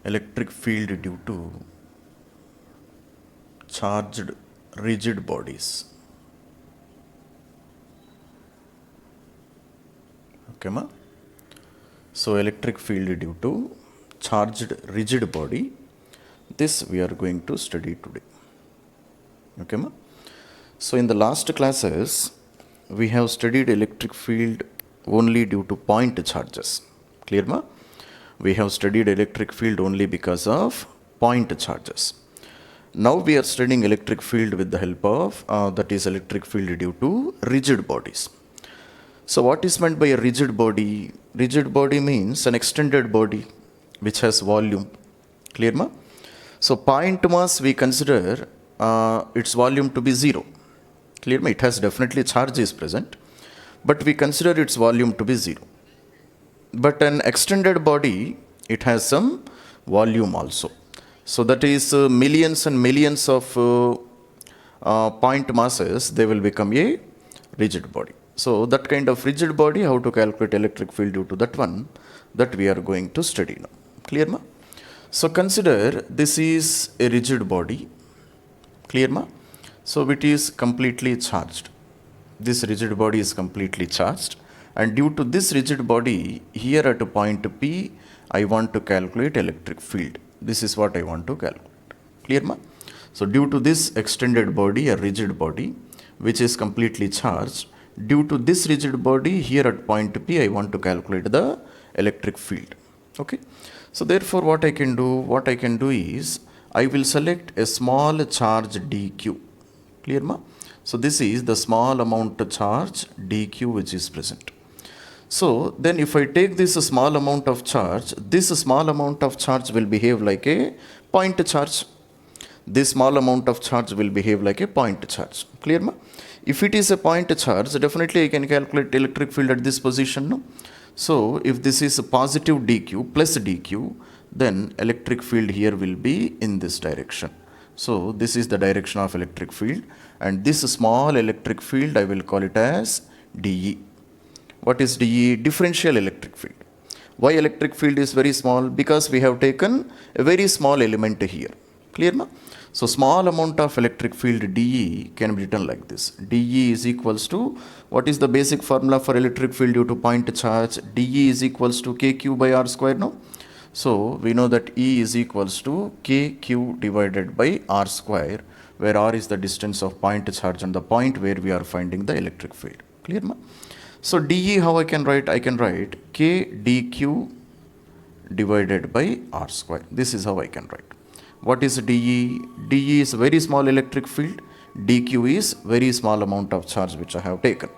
electric field due to charged rigid bodies. Okay, ma? So electric field due to charged rigid body, this we are going to study today. Okay, ma? So in the last classes we have studied electric field only due to point charges. Clear, ma? We have studied electric field only because of point charges. Now we are studying electric field with the help of that is electric field due to rigid bodies. So what is meant by a rigid body? Rigid body means an extended body which has volume. Clear, ma? So point mass we consider its volume to be 0. Clear, ma? It has definitely charge is present, but we consider its volume to be 0. But an extended body, it has some volume also. So that is millions and millions of point masses, they will become a rigid body. So that kind of rigid body, how to calculate electric field due to that one, that we are going to study now. Clear, ma? So consider this is a rigid body. Clear, ma? So it is completely charged. This rigid body is completely charged. And due to this rigid body, here at a point P, I want to calculate electric field. This is what I want to calculate. Clear, ma? So due to this extended body, a rigid body, which is completely charged, due to this rigid body, here at point P, I want to calculate the electric field. Okay. So therefore, what I can do is, I will select a small charge dq. Clear, ma? So this is the small amount of charge dq which is present. So then if I take this small amount of charge, this small amount of charge will behave like a point charge. This small amount of charge will behave like a point charge. Clear, ma? If it is a point charge, definitely I can calculate electric field at this position. No? So if this is a positive dq plus dq, then electric field here will be in this direction. So this is the direction of electric field, and this small electric field I will call it as dE. What is dE? Differential electric field. Why electric field is very small? Because we have taken a very small element here. Clear, ma? So small amount of electric field dE can be written like this. dE is equals to, what is the basic formula for electric field due to point charge? dE is equals to kq by r square, no? So we know that E is equals to kq divided by r square, where r is the distance of point charge and the point where we are finding the electric field. Clear, ma? So dE, how I can write? I can write k dq divided by r square. This is how I can write. What is dE? dE is very small electric field. dq is very small amount of charge which I have taken.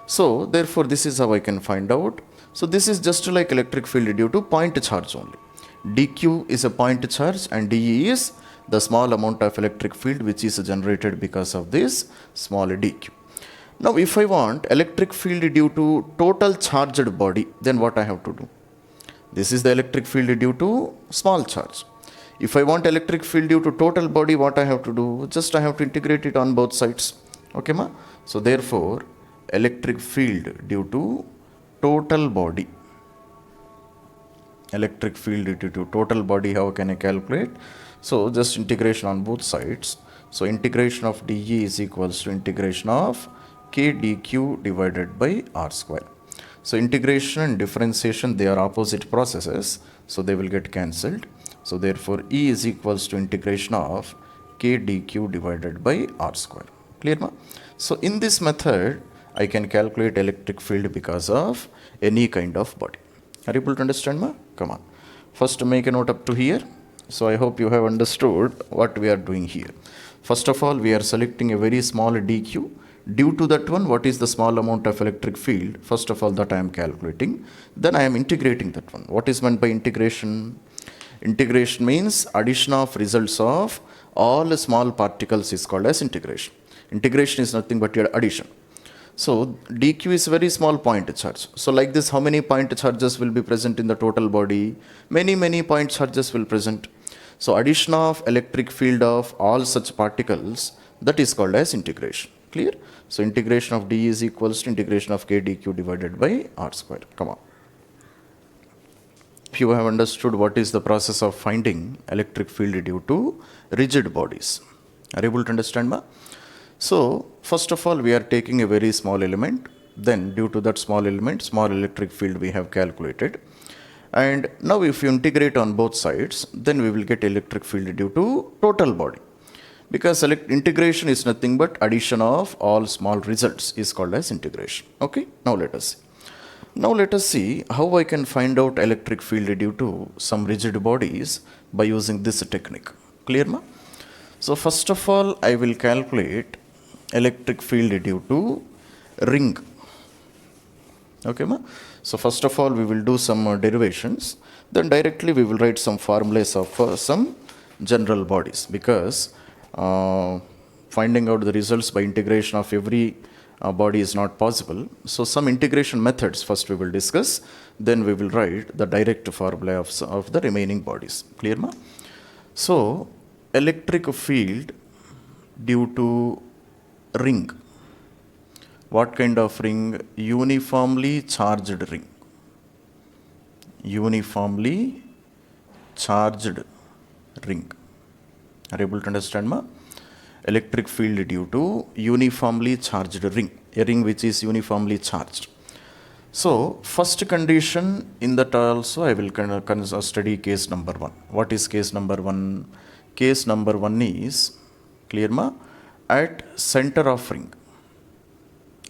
So therefore this is how I can find out. So this is just like electric field due to point charge only. dq is a point charge and dE is the small amount of electric field which is generated because of this small dq. Now if I want electric field due to total charged body, then what I have to do? This is the electric field due to small charge. If I want electric field due to total body, what I have to do? Just I have to integrate it on both sides. Okay, ma? So therefore, electric field due to total body. Electric field due to total body, how can I calculate? So just integration on both sides. So integration of dE is equals to integration of k dq divided by r square. So integration and differentiation, they are opposite processes, so they will get cancelled. So therefore E is equals to integration of k dq divided by r square. Clear, ma? So in this method, I can calculate electric field because of any kind of body. Are you able to understand, ma? Come on. First make a note up to here. So I hope you have understood what we are doing here. First of all, we are selecting a very small dq. Due to that one, what is the small amount of electric field? First of all, that I am calculating. Then I am integrating that one. What is meant by integration? Integration means addition of results of all small particles is called as integration. Integration is nothing but your addition. So dq is very small point charge. So like this, how many point charges will be present in the total body? Many point charges will present. So addition of electric field of all such particles, That is called as integration. Clear? So integration of d is equals to integration of k dq divided by r square. Come on. If you have understood what is the process of finding electric field due to rigid bodies. Are you able to understand, ma? So first of all, we are taking a very small element. Then due to that small element, small electric field we have calculated. And now if you integrate on both sides, then we will get electric field due to total body. Because integration is nothing but addition of all small results is called as integration. Okay, now let us see. Now let us see how I can find out electric field due to some rigid bodies by using this technique. Clear, ma? So first of all, I will calculate electric field due to ring. Okay, ma? So first of all, we will do some derivations. Then directly we will write some formulas of some general bodies, because finding out the results by integration of every body is not possible. So some integration methods first we will discuss, then we will write the direct formula of the remaining bodies. Clear, ma? So electric field due to ring. What kind of ring? Uniformly charged ring. Uniformly charged ring. Are you able to understand, ma? Electric field due to uniformly charged ring, a ring which is uniformly charged. So first condition in that also I will study case number 1. What is case number 1? Case number 1 is, clear, ma? At center of ring.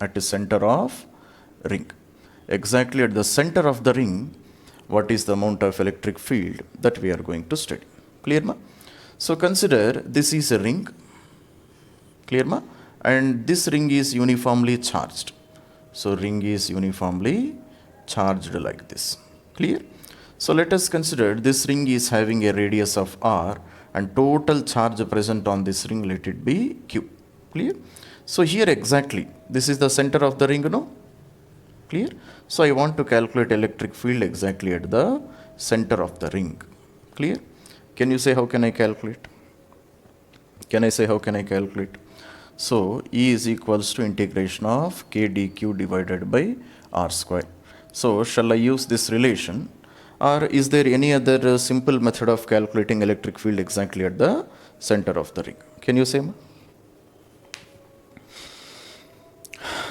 At the center of ring. Exactly at the center of the ring, what is the amount of electric field that we are going to study. Clear, ma? So consider this is a ring. Clear, ma? And this ring is uniformly charged. So ring is uniformly charged like this. Clear? So let us consider this ring is having a radius of r and total charge present on this ring, let it be q. Clear? So here exactly, this is the center of the ring, no? Clear? So I want to calculate electric field exactly at the center of the ring. Clear? Can you say how can I calculate? Can I say how can I calculate? So E is equals to integration of k dq divided by r square. So shall I use this relation, or is there any other simple method of calculating electric field exactly at the center of the ring? Can you say, ma?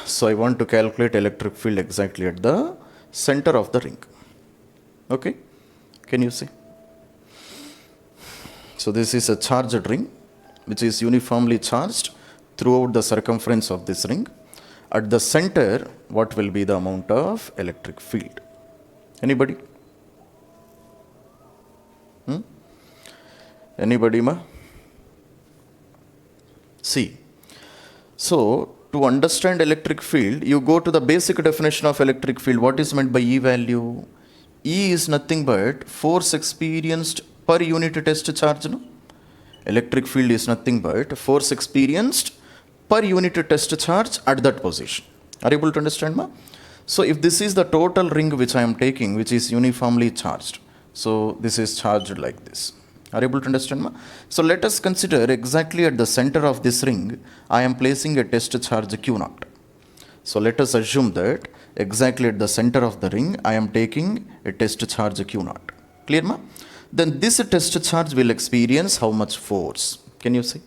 So I want to calculate electric field exactly at the center of the ring. Okay? Can you see? So this is a charged ring which is uniformly charged throughout the circumference of this ring. At the center, what will be the amount of electric field? Anybody? Anybody, ma? See. So to understand electric field, you go to the basic definition of electric field. What is meant by E value? E is nothing but force experienced per unit test charge. No? Electric field is nothing but force experienced per unit test charge at that position. Are you able to understand, ma? So if this is the total ring which I am taking, which is uniformly charged, so this is charged like this. Are you able to understand, ma? So let us consider exactly at the center of this ring, I am placing a test charge Q0. So let us assume that exactly at the center of the ring, I am taking a test charge Q0. Clear, ma? Then this test charge will experience how much force? Can you see?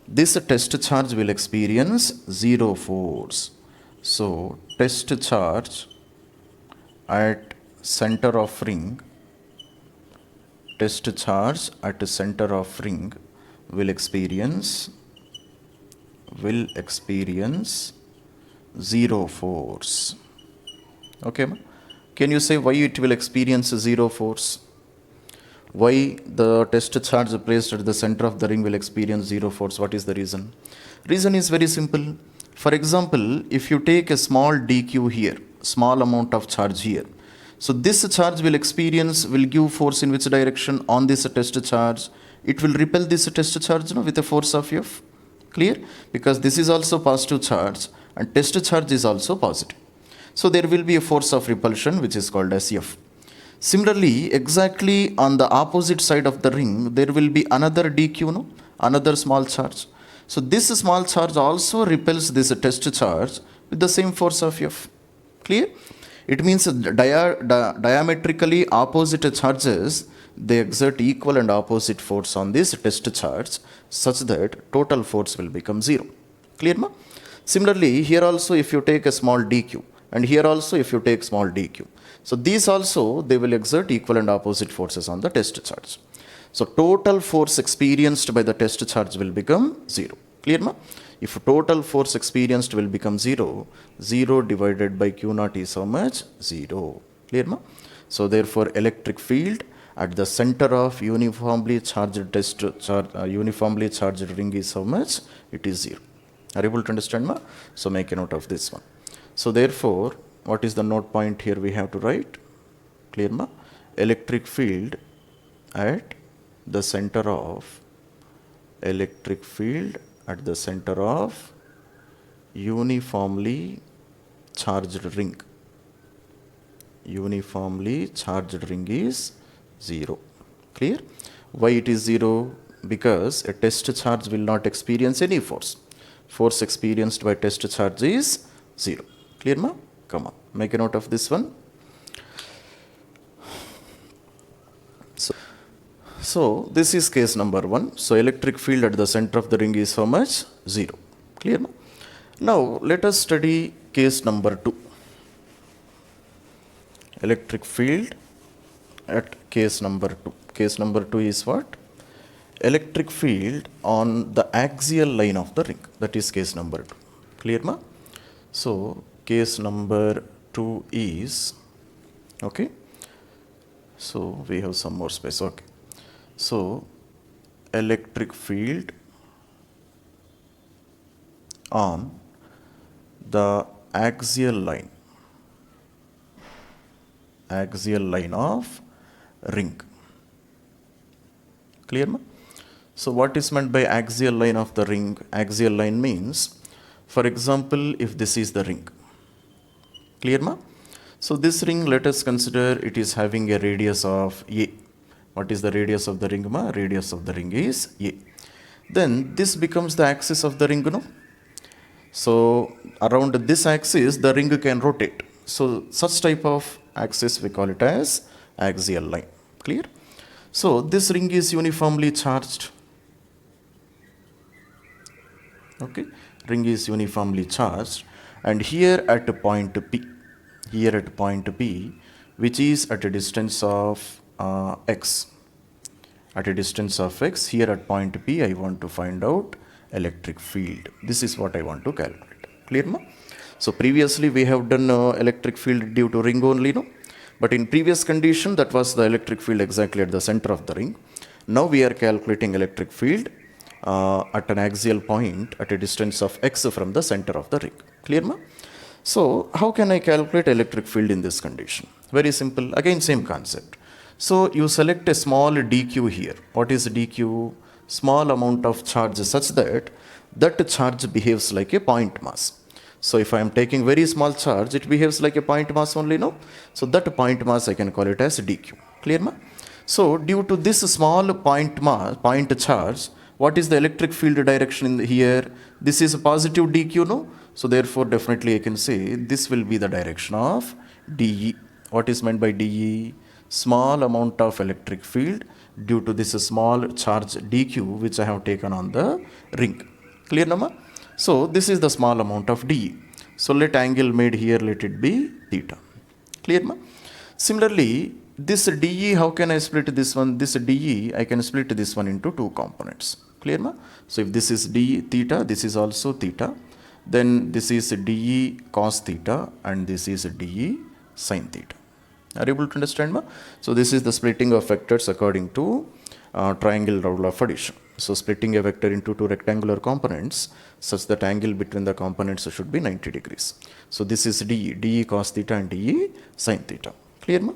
This test charge will experience 0 force. So test charge at center of ring, test charge at the center of ring will experience 0 force. Okay, ma? Can you say why it will experience 0 force? Why the test charge placed at the center of the ring will experience 0 force? What is the reason? Reason is very simple. For example, if you take a small dq here, small amount of charge here, so this charge will give force in which direction? On this test charge. It will repel this test charge, no, with a force of F. Clear? Because this is also positive charge and test charge is also positive. So there will be a force of repulsion which is called as F. Similarly, exactly on the opposite side of the ring, there will be another dq, no? Another small charge. So this small charge also repels this test charge with the same force of F. Clear? It means diametrically opposite charges, they exert equal and opposite force on this test charge such that total force will become 0. Clear ma? Similarly, here also if you take a small dq, and here also if you take small dq. So these also, they will exert equal and opposite forces on the test charge. So total force experienced by the test charge will become 0. Clear ma? If total force experienced will become 0, 0 divided by Q naught is how much? 0. Clear ma? So therefore electric field at the center of uniformly charged uniformly charged ring is how much? It is 0. Are you able to understand ma? So make a note of this one. So therefore, what is the note point here we have to write? Clear ma? Electric field at the center of uniformly charged ring. Uniformly charged ring is 0. Clear? Why it is 0? Because a test charge will not experience any force. Force experienced by test charge is 0. Clear ma? Come on, make a note of this one. So this is case number 1. So electric field at the center of the ring is how much? 0. Clear ma? Now let us study case number 2. Electric field at case number 2. Case number 2 is what? Electric field on the axial line of the ring. That is case number 2. Clear ma? So case number 2 is, okay. So we have some more space, okay. So electric field on the axial line of ring. Clear ma? So what is meant by axial line of the ring? Axial line means, for example, if this is the ring. Clear ma? So this ring, let us consider it is having a radius of A. What is the radius of the ring ma? Radius of the ring is A. Then this becomes the axis of the ring, no? So around this axis the ring can rotate. So such type of axis we call it as axial line. Clear? So this ring is uniformly charged. Okay, ring is uniformly charged, and here at point P, which is at a distance of x. At a distance of x, here at point P, I want to find out electric field. This is what I want to calculate. Clear ma? So previously we have done electric field due to ring only, no? But in previous condition, that was the electric field exactly at the center of the ring. Now we are calculating electric field at an axial point at a distance of x from the center of the ring. Clear ma? So how can I calculate electric field in this condition? Very simple. Again, same concept. So you select a small dq here. What is dq? Small amount of charge such that that charge behaves like a point mass. So if I am taking very small charge, it behaves like a point mass only, no? So that point mass I can call it as dq. Clear ma? So due to this small point charge, what is the electric field direction in here? This is a positive dq, no? So therefore definitely I can say this will be the direction of dE. What is meant by dE? Small amount of electric field due to this small charge dq which I have taken on the ring. Clear nama? So this is the small amount of dE. So let angle made here, let it be theta. Clear ma? Similarly, this dE, how can I split this one? This dE, I can split this one into two components. Clear ma? So if this is dE theta, this is also theta. Then this is dE cos theta and this is dE sin theta. Are you able to understand ma? So this is the splitting of vectors according to triangle rule of addition. So splitting a vector into two rectangular components such that angle between the components should be 90 degrees. So this is dE cos theta and dE sin theta. Clear ma?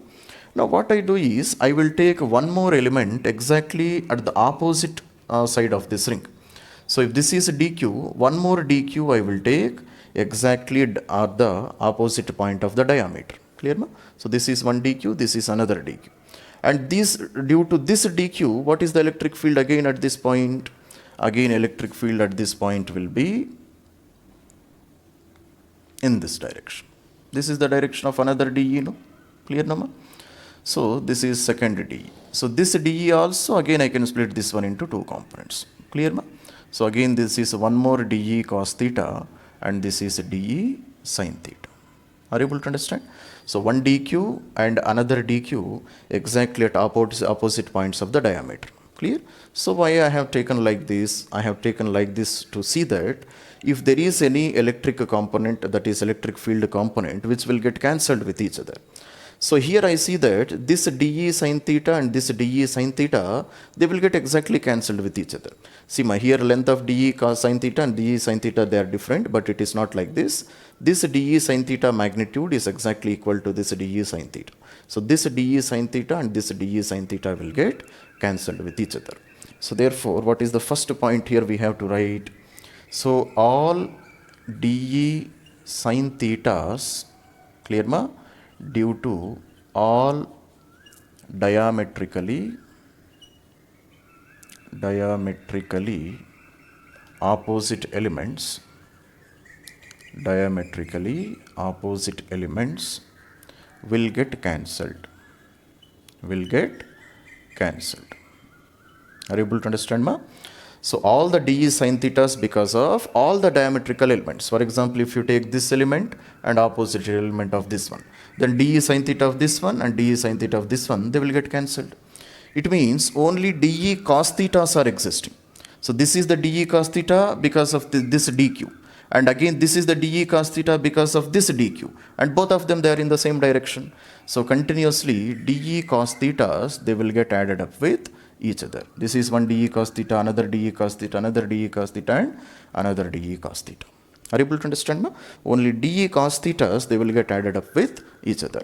Now what I do is I will take one more element exactly at the opposite side of this ring. So if this is dq, one more dq I will take exactly at the opposite point of the diameter. Clear ma? So this is one dq, this is another dq. And this, due to this dq, what is the electric field again at this point? again electric field at this point will be in this direction. This is the direction of another DE, no? Clear, no? So this is second DE. So this DE also, again I can split this one into two components. Clear, ma? So again this is one more DE cos theta and this is DE sin theta. Are you able to understand? So one DQ and another DQ exactly at opposite points of the diameter. Clear? So why I have taken like this? I have taken like this to see that if there is any electric component, that is electric field component, which will get cancelled with each other. So here I see that this DE sin theta and this DE sin theta, they will get exactly cancelled with each other. See my here length of DE cos sin theta and DE sin theta, they are different, but it is not like this. This DE sin theta magnitude is exactly equal to this DE sin theta. So this DE sin theta and this DE sin theta will get cancelled with each other. So therefore, what is the first point here we have to write? So all DE sin thetas, clear ma, due to all diametrically opposite elements will get cancelled. Are you able to understand, ma? So all the DE sin thetas because of all the diametrical elements. For example, if you take this element and opposite element of this one, then DE sin theta of this one and DE sin theta of this one, they will get cancelled. It means only DE cos thetas are existing. So this is the DE cos theta because of this DQ. And again, this is the DE cos theta because of this DQ. And both of them, they are in the same direction. So continuously, DE cos thetas, they will get added up with each other. This is one DE cos theta, another DE cos theta, another DE cos theta, and another DE cos theta. Are you able to understand, ma? Only DE cos thetas, they will get added up with each other.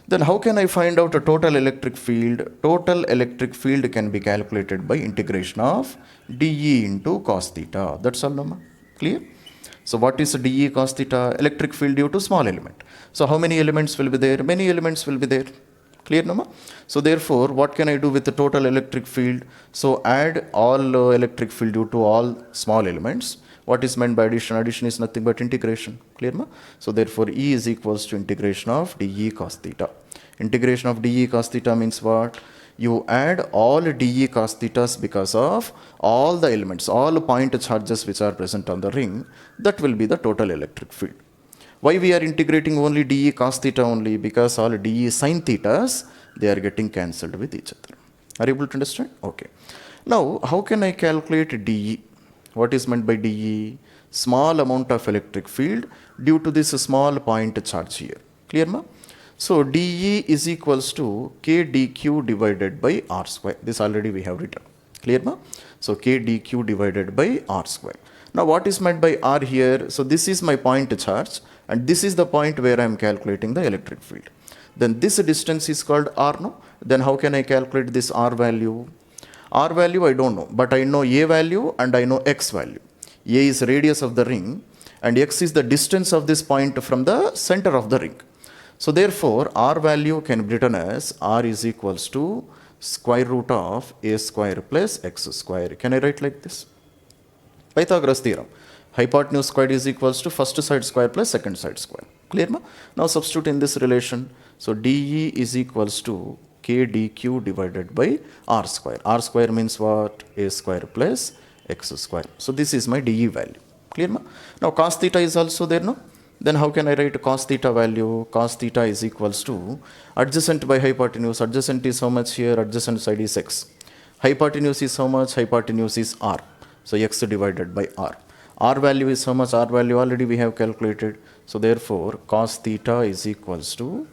Then how can I find out a total electric field? Total electric field can be calculated by integration of DE into cos theta. That's all, no, ma? Clear? So what is DE cos theta? Electric field due to small element. So how many elements will be there? Many elements will be there. Clear, no? So therefore, what can I do with the total electric field? So add all electric field due to all small elements. What is meant by addition? Addition is nothing but integration. Clear, ma? So therefore, E is equals to integration of DE cos theta. Integration of DE cos theta means what? You add all DE cos thetas because of all the elements, all point charges which are present on the ring. That will be the total electric field. Why we are integrating only DE cos theta only? Because all DE sin thetas, they are getting cancelled with each other. Are you able to understand? Okay. Now, how can I calculate DE? What is meant by DE? Small amount of electric field due to this small point charge here. Clear, ma? So DE is equals to K dQ divided by R square. This already we have written. Clear, ma? So K dQ divided by R square. Now what is meant by R here? So this is my point charge and this is the point where I am calculating the electric field. Then this distance is called R, no? Then how can I calculate this R value? R value I don't know, but I know A value and I know X value. A is radius of the ring and X is the distance of this point from the center of the ring. So therefore, R value can be written as R is equals to square root of A square plus X square. Can I write like this? Pythagoras theorem. Hypotenuse squared is equals to first side square plus second side square. Clear, ma? Now substitute in this relation. So DE is equals to K dQ divided by R square. R square means what? A square plus X square. So this is my DE value. Clear, ma? Now cos theta is also there, no? Then how can I write cos theta value? Cos theta is equals to adjacent by hypotenuse. Adjacent is how much here? Adjacent side is X. Hypotenuse is how much? Hypotenuse is R. So X divided by R. R value is how much? R value already we have calculated. So therefore, cos theta is equals to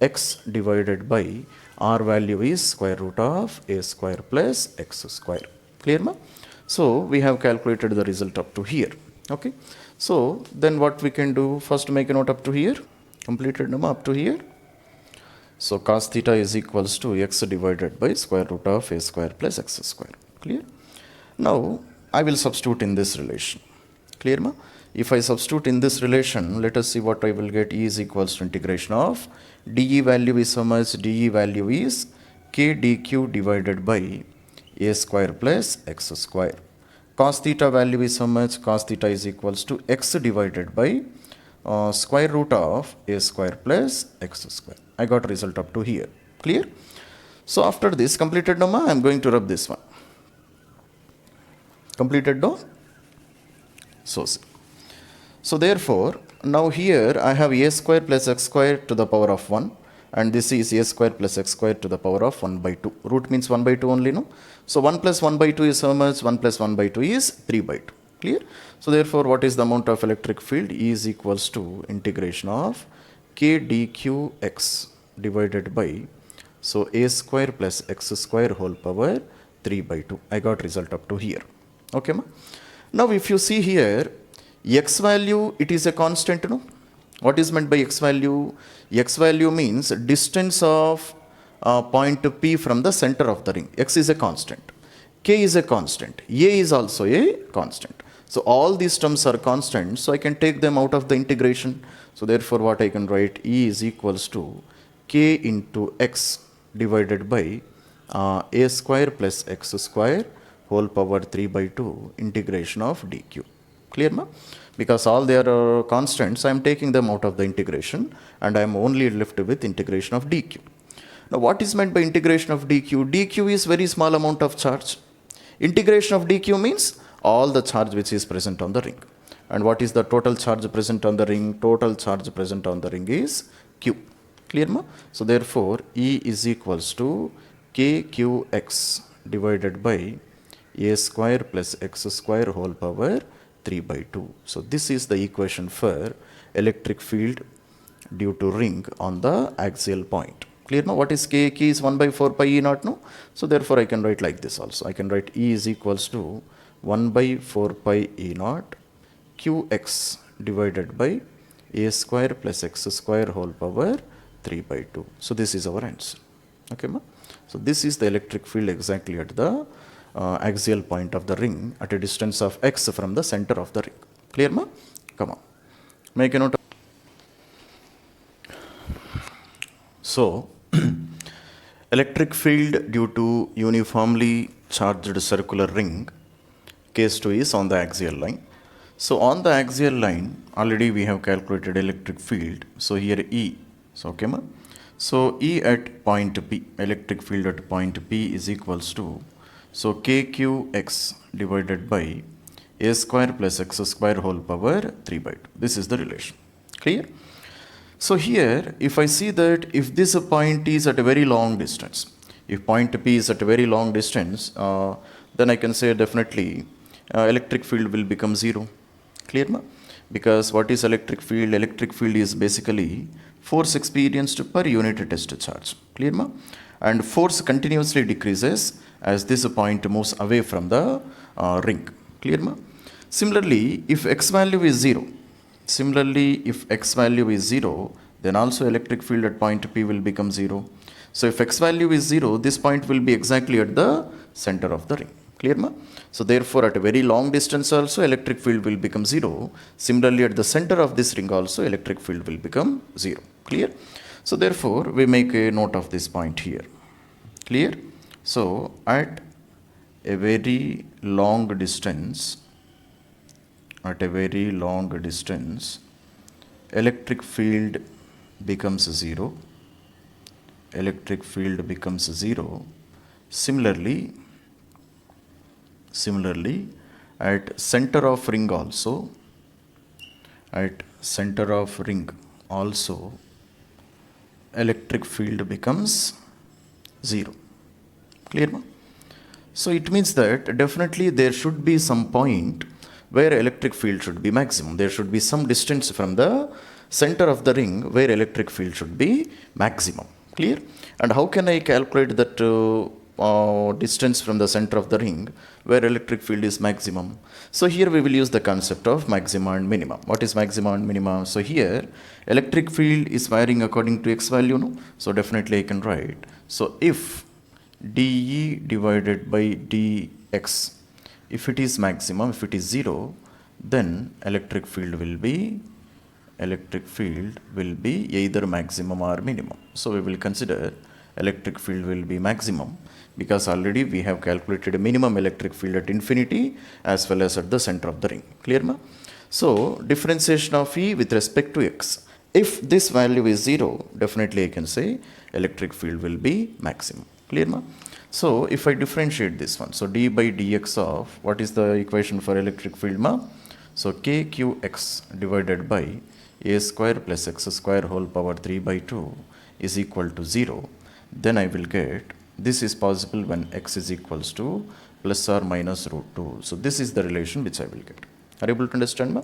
X divided by R value is square root of A square plus X square. Clear, ma? So we have calculated the result up to here. Okay. So then what we can do? First make a note up to here. Completed, no, up to here. So cos theta is equals to X divided by square root of A square plus X square. Clear? Now I will substitute in this relation. Clear, ma? If I substitute in this relation, let us see what I will get. E is equals to integration of DE value is how much? DE value is K dQ divided by A square plus X square. cos theta value is how much? Cos theta is equals to x divided by square root of a square plus x square. I got result up to here. Clear? So after this completed now, I am going to rub this one. Completed now? So therefore, now here I have a square plus x square to the power of 1, and this is a square plus x square to the power of 1 by 2. Root means 1 by 2 only, no? So 1 plus 1 by 2 is how much? 1 plus 1 by 2 is 3 by 2. Clear? So therefore, what is the amount of electric field? E is equals to integration of k dqx divided by, so a square plus x square whole power 3 by 2. I got result up to here. Okay, ma? Now if you see here, x value, it is a constant, no? What is meant by x value? X value means distance of point P from the center of the ring. X is a constant. K is a constant. A is also a constant. So all these terms are constants. So I can take them out of the integration. So therefore what I can write? E is equals to k into x divided by a square plus x square whole power 3 by 2 integration of dq. Clear, ma? Because all they are constants, I am taking them out of the integration and I am only left with integration of dq. Now what is meant by integration of dq? dq is very small amount of charge. Integration of dq means all the charge which is present on the ring. And what is the total charge present on the ring? Total charge present on the ring is q. Clear, ma? So therefore E is equals to kqx divided by a square plus x square whole power 3 by 2. So this is the equation for electric field due to ring on the axial point. Clear, now? What is k? K is 1 by 4 pi e naught, no? So therefore I can write like this also. I can write E is equals to 1 by 4 pi e naught qx divided by a square plus x square whole power 3 by 2. So this is our answer. Okay, ma? So this is the electric field exactly at the axial point of the ring at a distance of x from the center of the ring. Clear, ma? Come on. Make a note. So electric field due to uniformly charged circular ring, case 2 is on the axial line. So on the axial line, already we have calculated electric field. So here E. So okay, ma? So E at point P, electric field at point P is equals to, so kqx divided by a square plus x square whole power 3 by 2. This is the relation. Clear? So here, if I see that if this point is at a very long distance, if point P is at a very long distance, then I can say definitely electric field will become 0. Clear, ma? Because what is electric field? Electric field is basically force experienced per unit test charge. Clear, ma? And force continuously decreases as this point moves away from the ring. Clear, ma? Similarly, if x value is 0, then also electric field at point P will become 0. So if x value is 0, this point will be exactly at the center of the ring. Clear, ma? So therefore at a very long distance also electric field will become 0. Similarly at the center of this ring also electric field will become 0. Clear? So therefore we make a note of this point here. Clear? So at a very long distance, electric field becomes 0. Electric field becomes 0. Similarly, at center of ring also, electric field becomes 0. Clear, ma? So it means that definitely there should be some point where electric field should be maximum. There should be some distance from the center of the ring where electric field should be maximum. Clear? And how can I calculate that distance from the center of the ring where electric field is maximum? So here we will use the concept of maxima and minima. What is maxima and minima? So here electric field is varying according to x value, no? So definitely I can write. So if dE divided by dx, if it is maximum, if it is 0, then electric field will be either maximum or minimum. So we will consider electric field will be maximum, because already we have calculated a minimum electric field at infinity as well as at the center of the ring. Clear ma? So differentiation of E with respect to x. If this value is 0, definitely I can say electric field will be maximum. Clear ma? So if I differentiate this one, so d by dx of, what is the equation for electric field ma? So kqx divided by a square plus x square whole power 3 by 2 is equal to 0. Then I will get, this is possible when x is equals to plus or minus root 2. So this is the relation which I will get. Are you able to understand ma?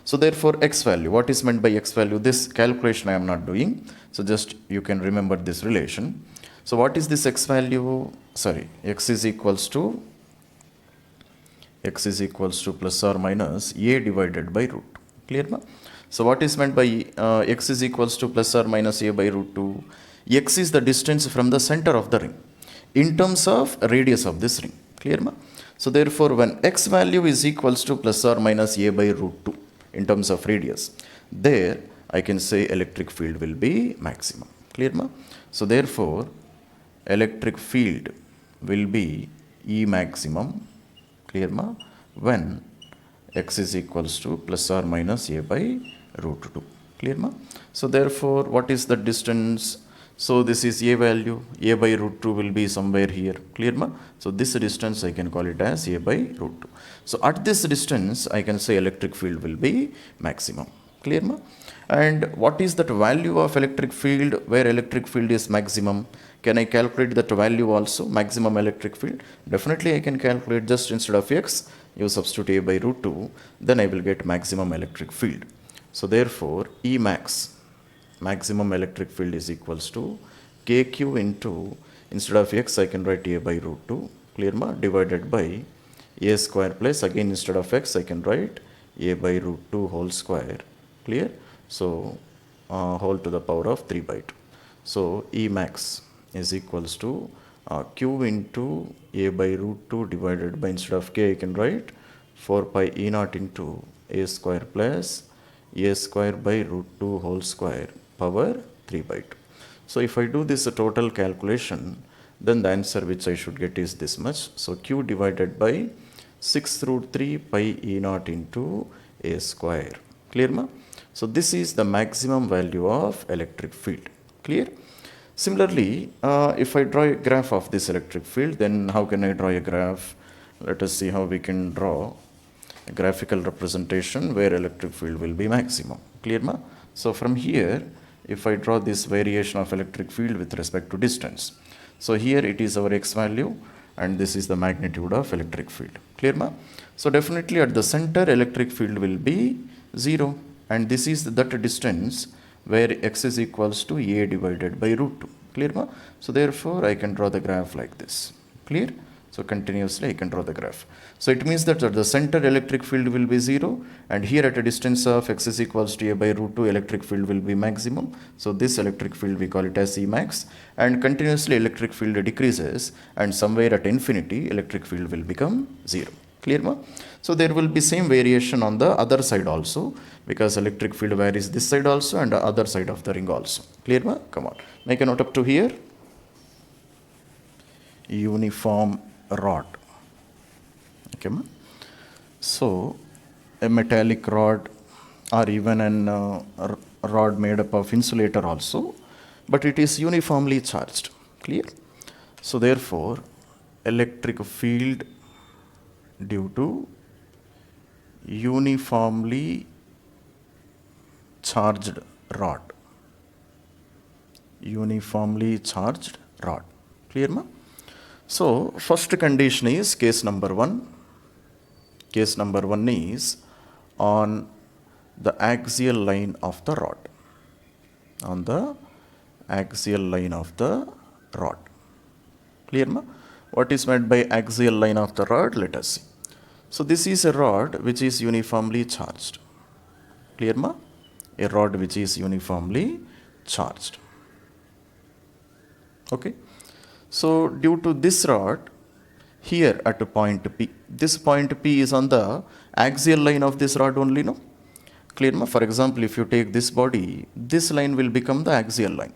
So therefore x value, what is meant by x value? This calculation I am not doing. So just you can remember this relation. So what is this x value? Sorry, x is equals to plus or minus a divided by root. Clear ma? So what is meant by x is equals to plus or minus a by root 2? X is the distance from the center of the ring in terms of radius of this ring. Clear ma? So therefore when x value is equals to plus or minus a by root 2 in terms of radius, there I can say electric field will be maximum. Clear ma? So therefore electric field will be E maximum, clear ma, when x is equals to plus or minus a by root 2. Clear ma? So therefore what is the distance? So this is a value, a by root 2 will be somewhere here. Clear ma? So this distance I can call it as a by root 2. So at this distance I can say electric field will be maximum. Clear ma? And what is that value of electric field where electric field is maximum? Can I calculate that value also, maximum electric field? Definitely I can calculate. Just instead of x, you substitute a by root 2, then I will get maximum electric field. So therefore E max, maximum electric field is equals to kq into, instead of x I can write a by root 2, clear ma, divided by a square plus, again instead of x I can write a by root 2 whole square. Clear? So whole to the power of 3 by 2. So E max is equals to q into a by root 2 divided by, instead of k I can write 4 pi E naught into a square plus a square by root 2 whole square power 3 by 2. So if I do this total calculation, then the answer which I should get is this much. So q divided by 6 root 3 pi E naught into a square. Clear ma? So this is the maximum value of electric field. Clear? Similarly, if I draw a graph of this electric field, then how can I draw a graph? Let us see how we can draw a graphical representation where electric field will be maximum. Clear ma? So from here, if I draw this variation of electric field with respect to distance. So here it is our x value and this is the magnitude of electric field. Clear ma? So definitely at the center electric field will be 0, and this is that distance where x is equals to a divided by root 2. Clear ma? So therefore I can draw the graph like this. Clear? So continuously I can draw the graph. So it means that at the center electric field will be 0, and here at a distance of x is equals to a by root 2 electric field will be maximum. So this electric field we call it as E max, and continuously electric field decreases, and somewhere at infinity electric field will become 0. Clear ma? So there will be same variation on the other side also, because electric field varies this side also and the other side of the ring also. Clear ma? Come on. Make a note up to here. Uniform rod. Okay ma? So a metallic rod or even an rod made up of insulator also, but it is uniformly charged. Clear? So therefore electric field due to uniformly charged rod. Uniformly charged rod. Clear ma? So first condition is case number 1. Case number 1 is on the axial line of the rod. On the axial line of the rod. Clear ma? What is meant by axial line of the rod? Let us see. So this is a rod which is uniformly charged. Clear ma? A rod which is uniformly charged. Okay. So due to this rod, here at a point P, this point P is on the axial line of this rod only, no? Clear ma? For example, if you take this body, this line will become the axial line.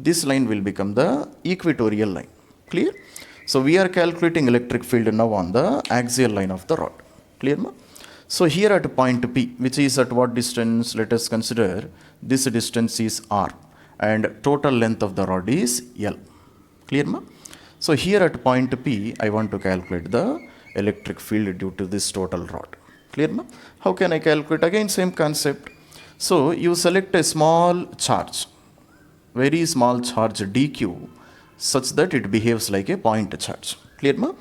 this line will become the equatorial line. Clear? So we are calculating electric field now on the axial line of the rod. Clear? Ma? So here at point P, which is at what distance? Let us consider this distance is R and total length of the rod is L. Clear? Ma? So here at point P, I want to calculate the electric field due to this total rod. Clear? Ma? How can I calculate? Again, same concept. So you select a small charge, very small charge dq, such that it behaves like a point charge. Clear? Ma?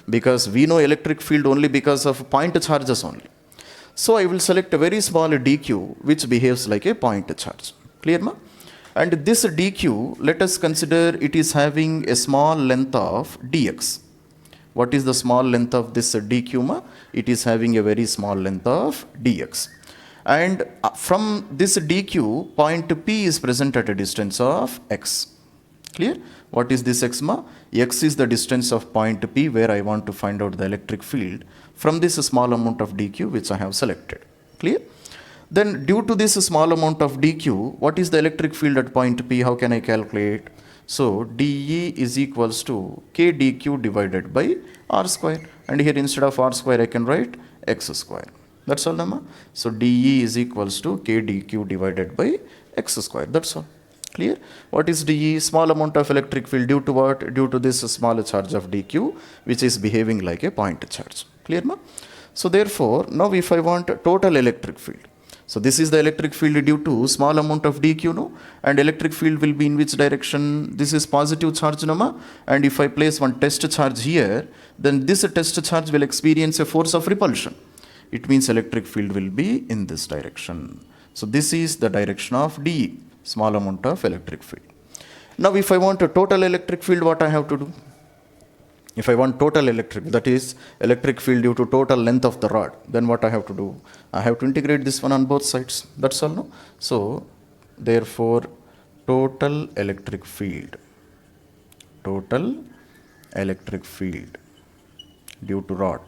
Because we know electric field only because of point charges only. So I will select a very small dq which behaves like a point charge. Clear? Ma? And this dq, let us consider it is having a small length of dx. What is the small length of this dq? Ma? It is having a very small length of dx. And from this dq, point P is present at a distance of x. Clear? What is this x? Ma? X is the distance of point P where I want to find out the electric field from this small amount of dq which I have selected. Clear? Then due to this small amount of dq, what is the electric field at point P? How can I calculate? So dE is equals to k dq divided by r square. And here instead of r square I can write x square. That's all, Nama. So dE is equals to k dq divided by x square. That's all. Clear? What is dE? Small amount of electric field due to what? Due to this small charge of dq which is behaving like a point charge. Clear? Ma? So therefore, now if I want total electric field. So this is the electric field due to small amount of dq, no? And electric field will be in which direction? This is positive charge, no? Ma? And if I place one test charge here, then this test charge will experience a force of repulsion. It means electric field will be in this direction. So this is the direction of dE, small amount of electric field. Now if I want a total electric field, what I have to do? If I want total electric, that is electric field due to total length of the rod, then what I have to do? I have to integrate this one on both sides. That's all, no? So therefore total electric field due to rod.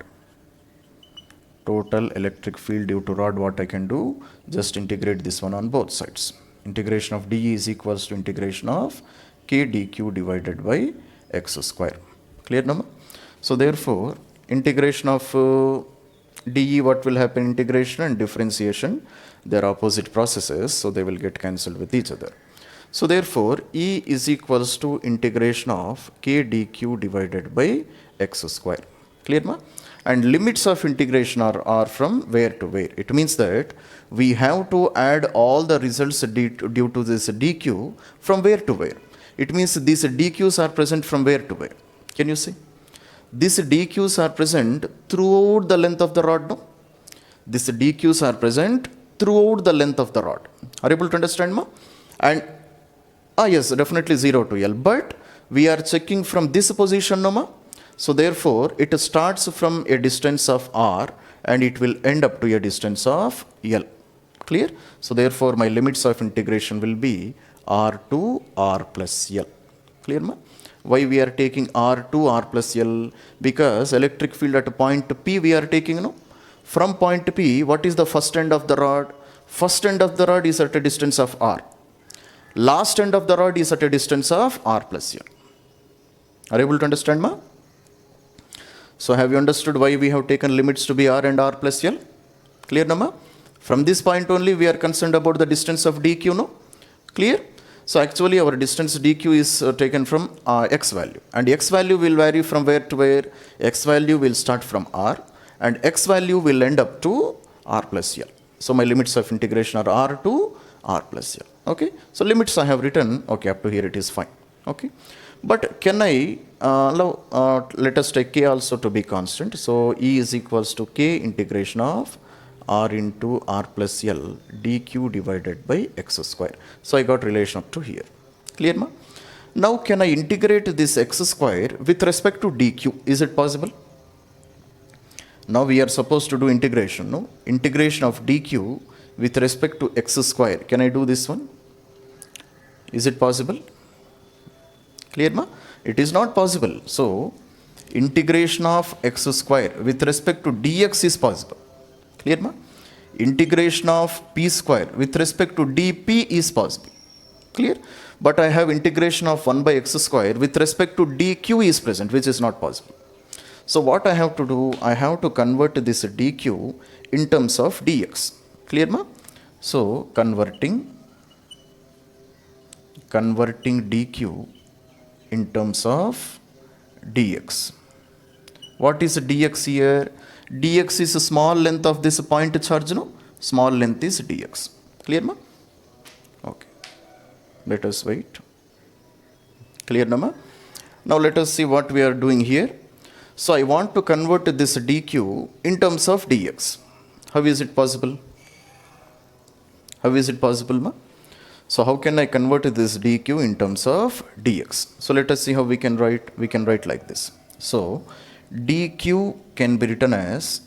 Total electric field due to rod, what I can do? Just integrate this one on both sides. Integration of dE is equals to integration of k dq divided by x square. Clear, Nama? So therefore, integration of dE, what will happen? Integration and differentiation, they are opposite processes, so they will get cancelled with each other. So therefore, E is equals to integration of k dq divided by x square. Clear, Ma? And limits of integration are from where to where. It means that we have to add all the results due to this dq from where to where. It means these dq's are present from where to where. Can you see? These dq's are present throughout the length of the rod, no? These dq's are present throughout the length of the rod. Are you able to understand, Ma? And, yes, definitely 0 to L. But we are checking from this position, no, Ma? So therefore, it starts from a distance of r and it will end up to a distance of L. Clear? So therefore, my limits of integration will be r to r plus L. Clear, Ma? Why we are taking r to r plus L? Because electric field at point P we are taking, no? From point P, what is the first end of the rod? First end of the rod is at a distance of r. Last end of the rod is at a distance of r plus L. Are you able to understand, Ma? So have you understood why we have taken limits to be r and r plus L? Clear, Nama? From this point only we are concerned about the distance of dq, no? Clear? So actually our distance dq is taken from x value, and x value will vary from where to where? X value will start from r and x value will end up to r plus L. So my limits of integration are r to r plus L. Okay? So limits I have written, okay, up to here it is fine. Okay? But can I, let us take k also to be constant. So E is equals to k integration of r into r plus L dq divided by x square. So I got relation up to here. Clear, Ma? Now can I integrate this x square with respect to dq? Is it possible? Now we are supposed to do integration, no? Integration of dq with respect to x square. Can I do this one? Is it possible? Clear, Ma? It is not possible. So integration of x square with respect to dx is possible. Clear, Ma? Integration of p square with respect to dp is possible. Clear? But I have integration of 1 by x square with respect to dq is present, which is not possible. So what I have to do, I have to convert this dq in terms of dx. Clear ma? So converting dq in terms of dx. What is dx here? Dx is a small length of this point charge, no? Small length is dx. Clear ma? Okay. Let us wait. Clear nama? Now let us see what we are doing here. So I want to convert this dq in terms of dx. How is it possible? How is it possible, ma? So how can I convert this dq in terms of dx? So let us see how we can write. We can write like this. So dq can be written as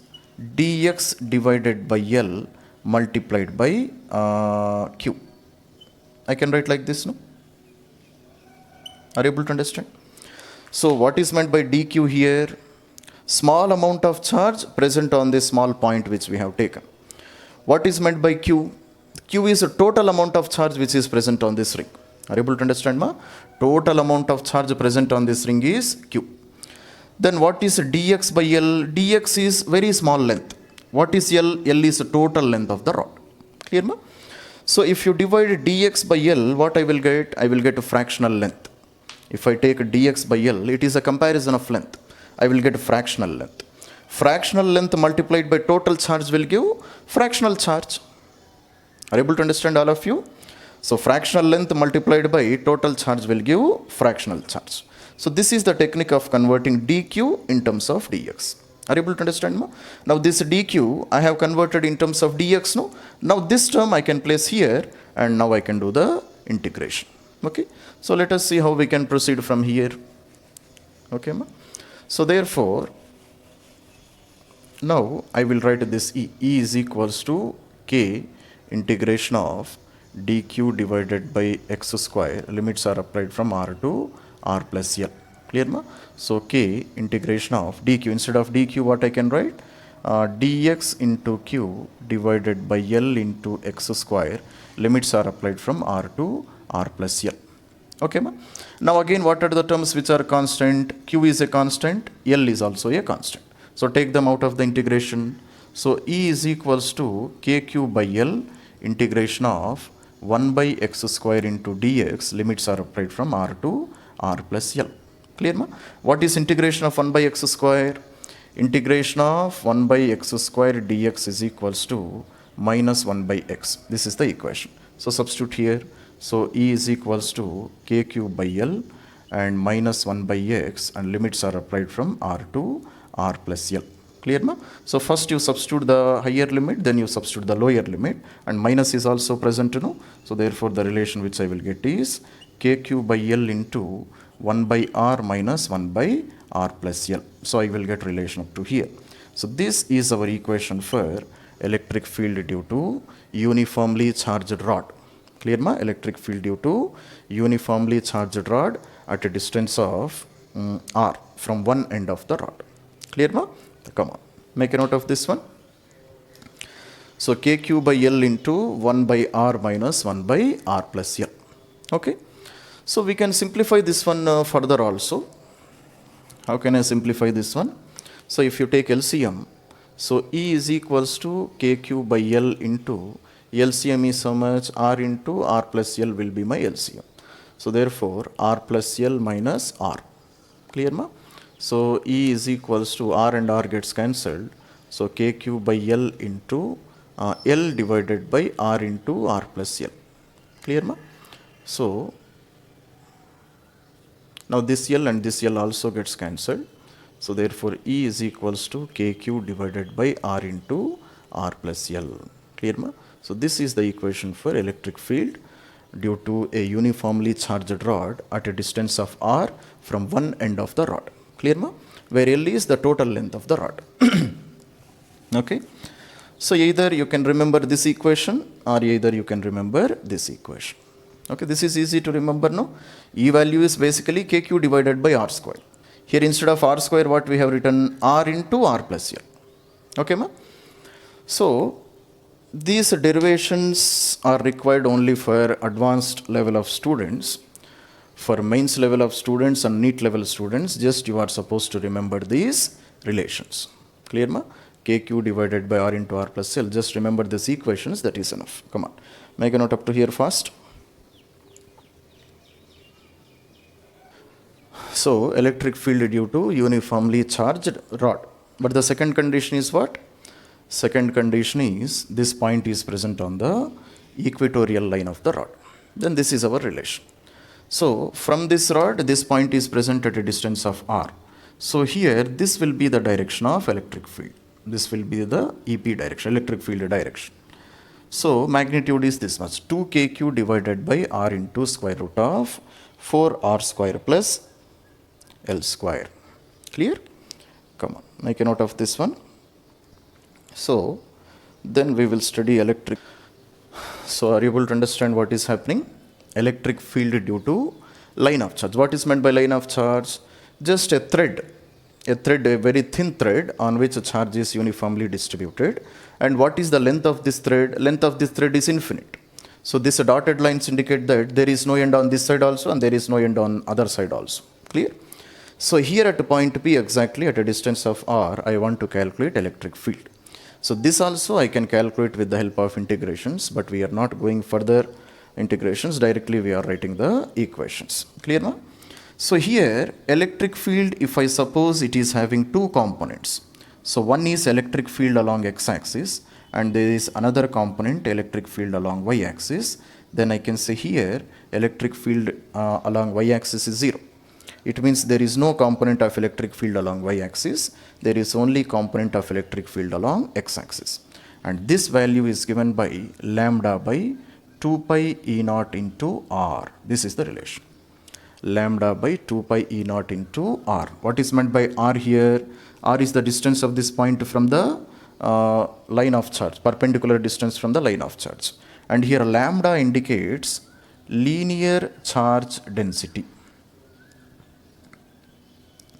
dx divided by L multiplied by q. I can write like this, no? Are you able to understand? So what is meant by dq here? Small amount of charge present on this small point which we have taken. What is meant by q? Q is a total amount of charge which is present on this ring. Are you able to understand, ma? Total amount of charge present on this ring is q. Then what is dx by L? Dx is very small length. What is L? L is the total length of the rod. Clear, ma? So if you divide dx by L, what I will get? I will get a fractional length. If I take dx by L, it is a comparison of length. I will get a fractional length. Fractional length multiplied by total charge will give fractional charge. Are you able to understand, all of you? So fractional length multiplied by total charge will give fractional charge. So this is the technique of converting dq in terms of dx. Are you able to understand, ma? Now this dq I have converted in terms of dx, no? Now this term I can place here and now I can do the integration. Okay. So let us see how we can proceed from here. Okay, ma? So therefore, now I will write this E. E is equals to k integration of dq divided by x square. Limits are applied from r to r plus L. Clear, ma? So k integration of dq. Instead of dq, what I can write? Dx into q divided by L into x square. Limits are applied from r to r plus L. Okay, ma? Now again, what are the terms which are constant? Q is a constant, L is also a constant. So take them out of the integration. So E is equals to kq by L integration of 1 by x square into dx. Limits are applied from r to r plus L. Clear, ma? What is integration of 1 by x square? Integration of 1 by x square dx is equals to minus 1 by x. This is the equation. So substitute here. So E is equals to kq by L and minus 1 by x, and limits are applied from r to r plus L. Clear, ma? So first you substitute the higher limit, then you substitute the lower limit, and minus is also present, you know. So therefore the relation which I will get is kq by L into 1 by r minus 1 by r plus L. So I will get relation up to here. So this is our equation for electric field due to uniformly charged rod. Clear, ma? Electric field due to uniformly charged rod at a distance of r from one end of the rod. Clear, ma? Come on, make a note of this one. So kq by L into 1 by r minus 1 by r plus L. Okay. So we can simplify this one further also. How can I simplify this one? So if you take LCM, so E is equals to kq by L into LCM is so much, r into r plus L will be my LCM. So therefore r plus L minus r. Clear, ma? So E is equals to r and r gets cancelled. So kq by L into L divided by r into r plus L. Clear, ma? So now this L and this L also gets cancelled. So therefore E is equals to kq divided by r into r plus L. Clear, ma? So this is the equation for electric field due to a uniformly charged rod at a distance of r from one end of the rod. Clear, ma? Where L is the total length of the rod. Okay. So either you can remember this equation or either you can remember this equation. Okay, this is easy to remember, no? E value is basically kq divided by r square. Here instead of r square, what we have written? R into r plus L. Okay, ma? So these derivations are required only for advanced level of students. For mains level of students and NEET level students, just you are supposed to remember these relations. Clear ma? KQ divided by R into R plus L. Just remember these equations, that is enough. Come on. Make a note up to here fast. So, electric field due to uniformly charged rod. But the second condition is what? Second condition is this point is present on the equatorial line of the rod. Then this is our relation. So, from this rod, this point is present at a distance of R. So, here this will be the direction of electric field. This will be the EP direction, electric field direction. So, magnitude is this much, 2kq divided by R into square root of 4R square plus L square. Clear? Come on, make a note of this one. So, then we will study electric. So, are you able to understand what is happening? Electric field due to line of charge. What is meant by line of charge? Just a thread, a very thin thread on which a charge is uniformly distributed. And what is the length of this thread? Length of this thread is infinite. So, these dotted lines indicate that there is no end on this side also and there is no end on other side also. Clear? So, here at point P exactly at a distance of R, I want to calculate electric field. So, this also I can calculate with the help of integrations, but we are not going further integrations, directly we are writing the equations. Clear now? So, here electric field, if I suppose it is having two components. So, one is electric field along x-axis and there is another component electric field along y-axis. Then I can say here electric field along y-axis is 0. It means there is no component of electric field along y-axis. There is only component of electric field along x-axis. And this value is given by lambda by 2 pi E naught into R. This is the relation. Lambda by 2 pi E naught into R. What is meant by R here? R is the distance of this point from the line of charge, perpendicular distance from the line of charge. And here lambda indicates linear charge density.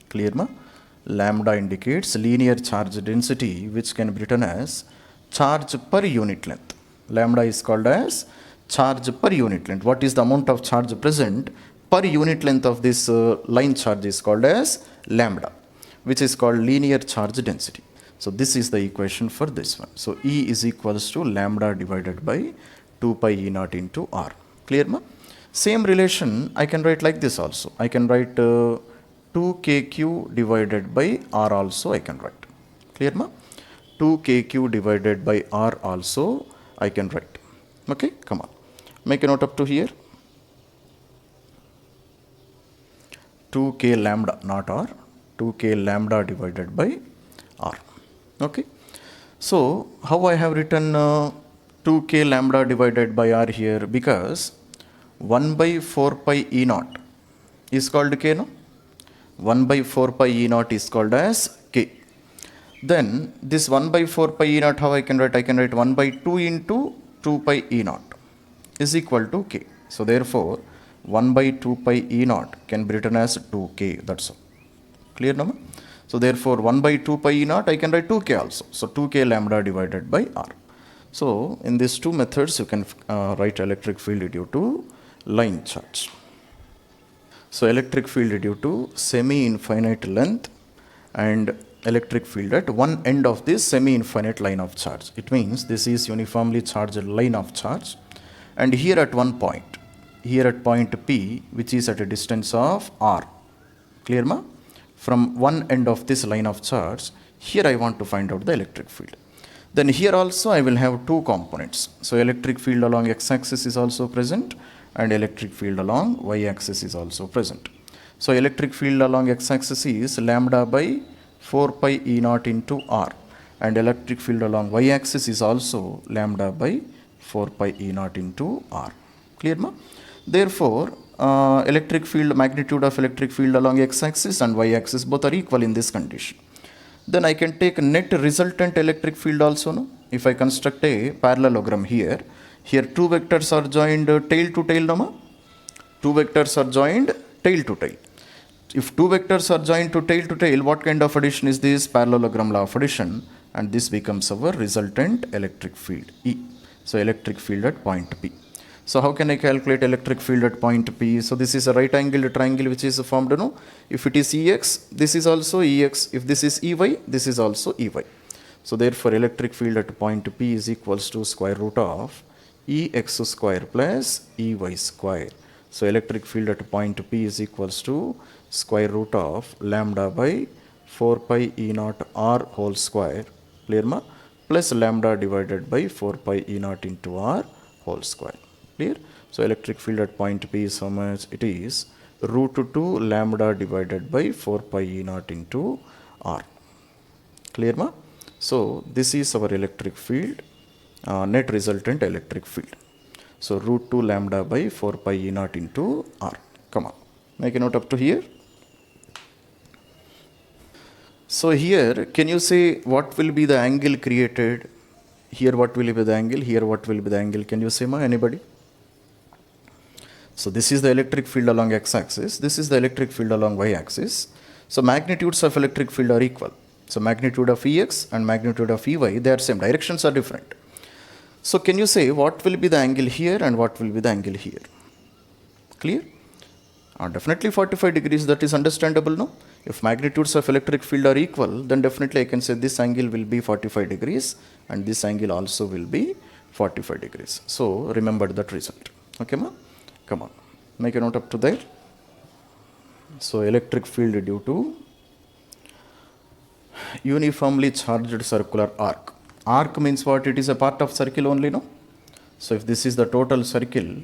Clear ma? Lambda indicates linear charge density, which can be written as charge per unit length. Lambda is called as charge per unit length. What is the amount of charge present per unit length of this line charge is called as lambda, which is called linear charge density. So, this is the equation for this one. So, E is equals to lambda divided by 2 pi E naught into R. Clear ma? Same relation I can write like this also. I can write 2kq divided by R also I can write. Clear ma? 2kq divided by R also I can write. Okay, come on. Make a note up to here. 2k lambda, not R. 2k lambda divided by R. Okay. So, how I have written 2k lambda divided by R here? Because 1 by 4 pi E naught is called k, no? 1 by 4 pi E naught is called as k. Then this 1 by 4 pi E naught, how I can write? I can write 1 by 2 into 2 pi E naught is equal to k. So, therefore, 1 by 2 pi E naught can be written as 2k. That's all. Clear now? So, therefore, 1 by 2 pi E naught I can write 2k also. So, 2k lambda divided by R. So, in these two methods you can write electric field due to line charge. So, electric field due to semi-infinite length and electric field at one end of this semi-infinite line of charge. It means this is uniformly charged line of charge, and here at one point, here at point P, which is at a distance of R. Clear ma? From one end of this line of charge, here I want to find out the electric field. Then here also I will have two components. So, electric field along x-axis is also present and electric field along y-axis is also present. So, electric field along x-axis is lambda by 4 pi E naught into R, and electric field along y-axis is also lambda by 4 pi E naught into R. Clear ma? Therefore, electric field, magnitude of electric field along x-axis and y-axis both are equal in this condition. Then I can take net resultant electric field also, no? If I construct a parallelogram here, here two vectors are joined tail to tail, no ma? Two vectors are joined tail to tail. If two vectors are joined to tail, what kind of addition is this? Parallelogram law of addition. and this becomes our resultant electric field E. So electric field at point P. So how can I calculate electric field at point P? So this is a right angled triangle which is formed, no? If it is Ex, this is also Ex. If this is Ey, this is also Ey. So therefore electric field at point P is equals to square root of Ex square plus Ey square. So electric field at point P is equals to square root of lambda by 4 pi E naught R whole square, clear ma? Plus lambda divided by 4 pi E naught into R whole square. Clear? So electric field at point P is how much? It is root 2 lambda divided by 4 pi E naught into R. Clear ma? So this is our electric field, net resultant electric field. So root 2 lambda by 4 pi E naught into R. Come on, make a note up to here. So here, can you say what will be the angle created? Here what will be the angle? Here what will be the angle? Can you say ma? Anybody? So this is the electric field along x-axis. This is the electric field along y-axis. So magnitudes of electric field are equal. So magnitude of Ex and magnitude of Ey, they are same. Directions are different. So can you say what will be the angle here and what will be the angle here? Clear? Definitely 45 degrees. That is understandable, no? If magnitudes of electric field are equal, then definitely I can say this angle will be 45 degrees and this angle also will be 45 degrees. So remember that result. Okay, ma? Come on, make a note up to there. So electric field due to uniformly charged circular arc. Arc means what? It is a part of circle only, no? So if this is the total circle,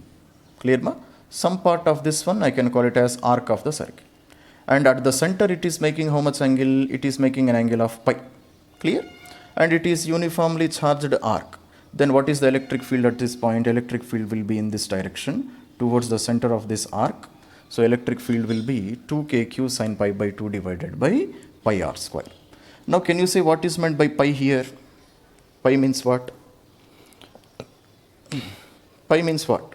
clear ma? Some part of this one I can call it as arc of the circle. And at the center it is making how much angle? It is making an angle of pi. Clear? And it is uniformly charged arc. Then what is the electric field at this point? Electric field will be in this direction towards the center of this arc. So electric field will be 2kq sine pi by 2 divided by pi r square. Now can you say what is meant by pi here? Pi means what? Pi means what?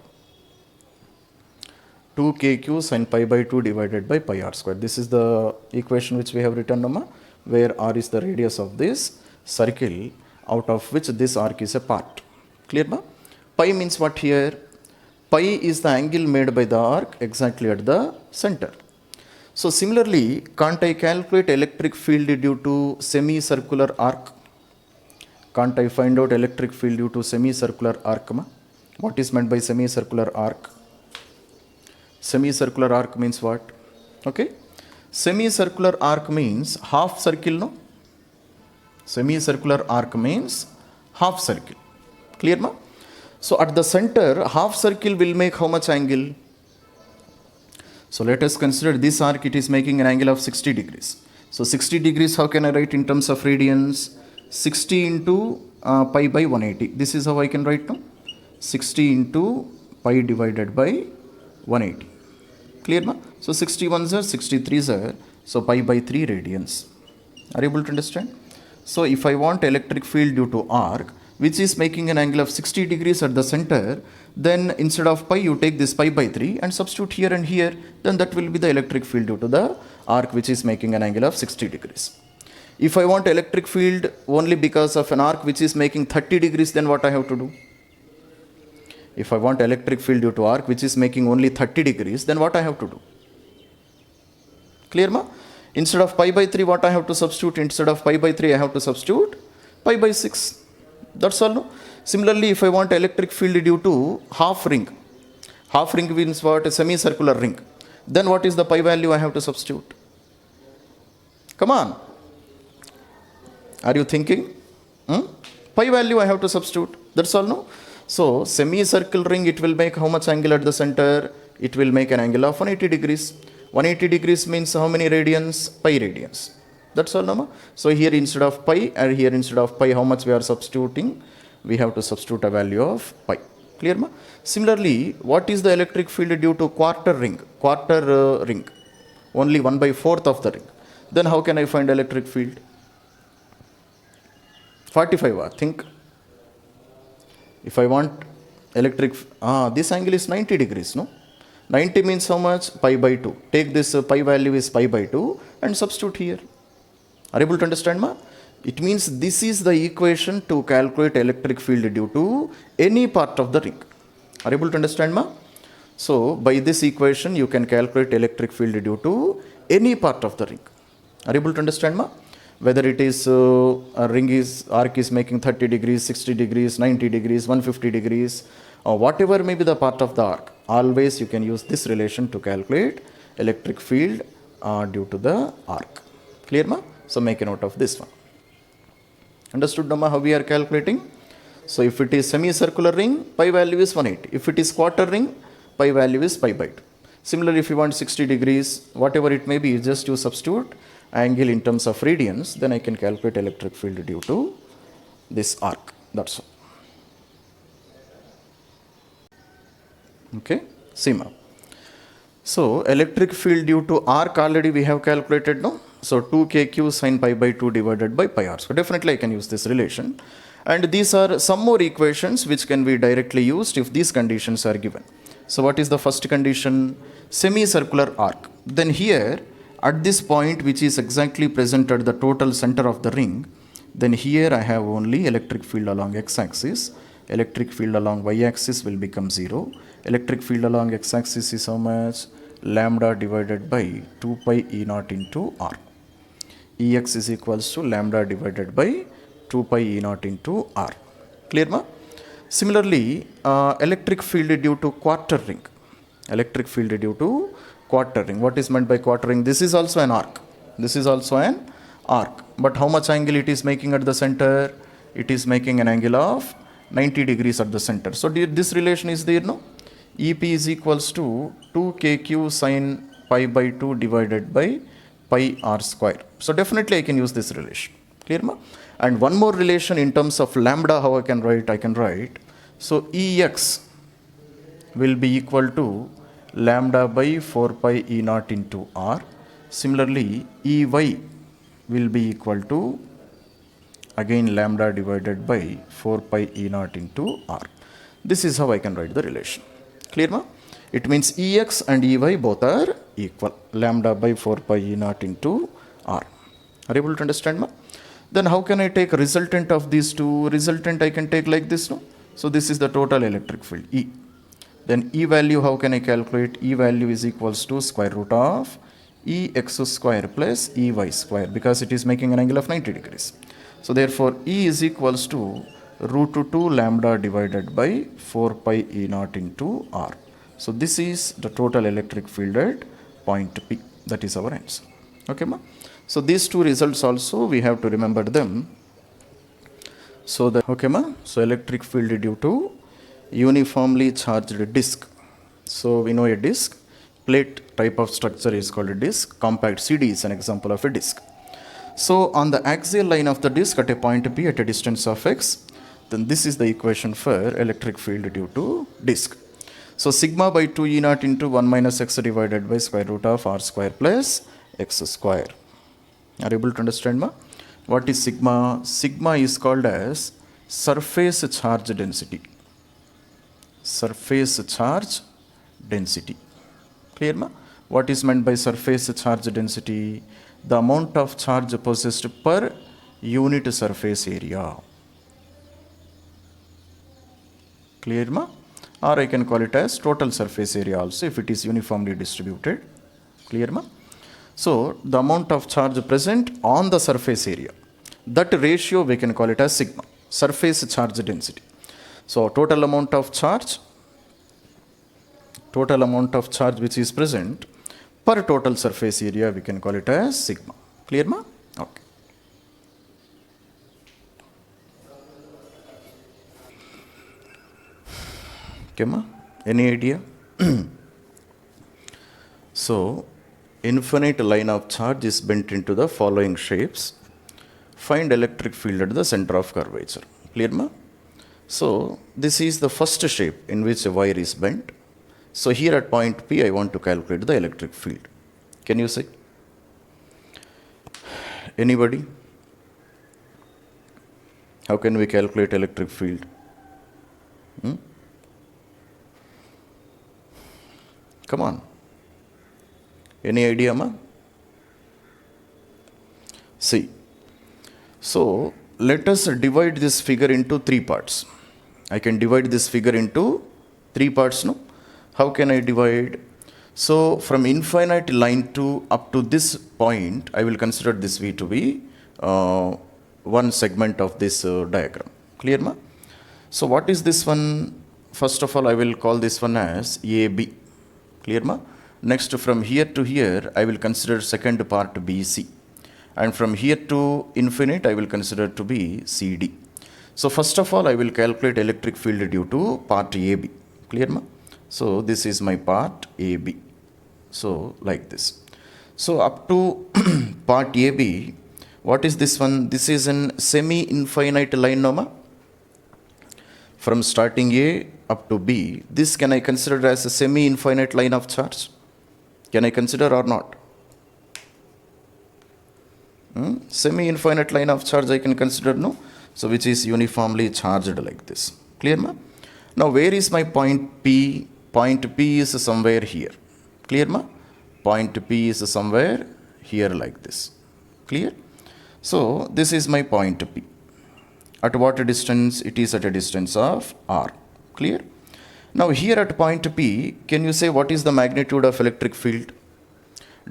2kq sine pi by 2 divided by pi r square. This is the equation which we have written, Nama, where r is the radius of this circle out of which this arc is a part. Clear, ma? Pi means what here? Pi is the angle made by the arc exactly at the center. So similarly, can't I calculate electric field due to semicircular arc? Can't I find out electric field due to semicircular arc, ma? What is meant by semicircular arc? Semicircular arc means what? Okay. Semicircular arc means half circle, no? Semicircular arc means half circle. Clear, ma? So at the center, half circle will make how much angle? So let us consider this arc, it is making an angle of 60 degrees. So 60 degrees, how can I write in terms of radians? 60 into pi by 180. This is how I can write now. 60 into pi divided by 180. Clear, ma? So 61s are 63s are. So pi by 3 radians. Are you able to understand? So if I want electric field due to arc, which is making an angle of 60 degrees at the center, then instead of pi, you take this pi by 3 and substitute here and here, then that will be the electric field due to the arc which is making an angle of 60 degrees. If I want electric field only because of an arc which is making 30 degrees, then what I have to do? If I want electric field due to arc which is making only 30 degrees, then what I have to do? Clear, ma? Instead of pi by 3, what I have to substitute? Instead of pi by 3, I have to substitute pi by 6. That's all, no? Similarly, if I want electric field due to half ring means what? A semicircular ring. Then what is the pi value I have to substitute? Come on. Are you thinking? Pi value I have to substitute. That's all, no? So, semicircle ring, it will make how much angle at the center? It will make an angle of 180 degrees. 180 degrees means how many radians? Pi radians. That's all, no? So here instead of pi and here instead of pi, how much we are substituting? We have to substitute a value of pi. Clear, ma? Similarly, what is the electric field due to quarter ring? Quarter ring. Only 1/4 of the ring. Then how can I find electric field? 45, think. If I want electric, this angle is 90 degrees, no? 90 means how much? Pi by 2. Take this pi value is pi by 2 and substitute here. Are you able to understand, ma? It means this is the equation to calculate electric field due to any part of the ring. Are you able to understand, ma? So by this equation you can calculate electric field due to any part of the ring. Are you able to understand, ma? Whether it is a ring is arc is making 30 degrees, 60 degrees, 90 degrees, 150 degrees, or whatever may be the part of the arc, always you can use this relation to calculate electric field due to the arc. Clear, ma? So make a note of this one. Understood, Dhamma, how we are calculating? So if it is semicircular ring, pi value is 180. If it is quarter ring, pi value is pi by 2. Similarly, if you want 60 degrees, whatever it may be, just you substitute angle in terms of radians, then I can calculate electric field due to this arc. That's all. Okay, Seema. So electric field due to arc already we have calculated, no? So 2kq sine pi by 2 divided by pi r. So definitely I can use this relation. And these are some more equations which can be directly used if these conditions are given. So what is the first condition? Semicircular arc. Then here at this point which is exactly present at the total center of the ring, then here I have only electric field along x-axis. Electric field along y-axis will become 0. Electric field along x-axis is how much? Lambda divided by 2 pi E naught into r. Ex is equals to lambda divided by 2 pi E naught into r. Clear, ma? Similarly, electric field due to quarter ring. Electric field due to quarter ring. What is meant by quarter ring? This is also an arc. This is also an arc. But how much angle it is making at the center? It is making an angle of 90 degrees at the center. So this relation is there, no? EP is equals to 2kq sine pi by 2 divided by pi r square. So definitely I can use this relation. Clear, ma? And one more relation in terms of lambda, how I can write? So Ex will be equal to lambda by 4 pi E naught into r. Similarly, Ey will be equal to again lambda divided by 4 pi E naught into r. This is how I can write the relation. Clear, ma? It means Ex and Ey both are equal. Lambda by 4 pi E naught into r. Are you able to understand, ma? Then how can I take resultant of these two? Resultant I can take like this, no? So this is the total electric field, E. Then E value, how can I calculate? E value is equals to square root of Ex square plus Ey square, because it is making an angle of 90 degrees. So therefore E is equals to root 2 lambda divided by 4 pi E naught into r. So this is the total electric field at point P. That is our answer. Okay, ma? So these two results also we have to remember them. So okay, ma? So electric field due to uniformly charged disk. So we know a disk, plate type of structure is called a disk. Compact CD is an example of a disk. So on the axial line of the disk at a point P at a distance of x, then this is the equation for electric field due to disk. So sigma by 2 E naught into 1 minus x divided by square root of r square plus x square. Are you able to understand, ma? What is sigma? Sigma is called as surface charge density. Surface charge density. Clear, ma? What is meant by surface charge density? The amount of charge possessed per unit surface area. Clear, ma? Or I can call it as total surface area also if it is uniformly distributed. Clear, ma? So the amount of charge present on the surface area, that ratio we can call it as sigma, surface charge density. So total amount of charge which is present per total surface area, we can call it as sigma. Clear, ma? Okay. Okay, ma? Any idea? So infinite line of charge is bent into the following shapes. Find electric field at the center of curvature. Clear, ma? So this is the first shape in which a wire is bent. So here at point P, I want to calculate the electric field. Can you say? Anybody? How can we calculate electric field? Come on. Any idea, ma? See. So let us divide this figure into three parts. I can divide this figure into three parts, no? How can I divide? So from infinite line to up to this point, I will consider this V to be one segment of this diagram. Clear, ma? So what is this one? First of all, I will call this one as AB. Clear, ma? Next, from here to here, I will consider second part BC. And from here to infinite, I will consider to be CD. So first of all, I will calculate electric field due to part AB. Clear, ma? So this is my part AB. So like this. So up to part AB, what is this one? This is an semi-infinite line, no, ma? From starting A up to B, this can I consider as a semi-infinite line of charge? Can I consider or not? Semi-infinite line of charge I can consider, no? So which is uniformly charged like this. Clear, ma? Now where is my point P? Point P is somewhere here. Clear, ma? Point P is somewhere here like this. Clear? So this is my point P. At what distance? It is at a distance of R. Clear? Now here at point P, can you say what is the magnitude of electric field?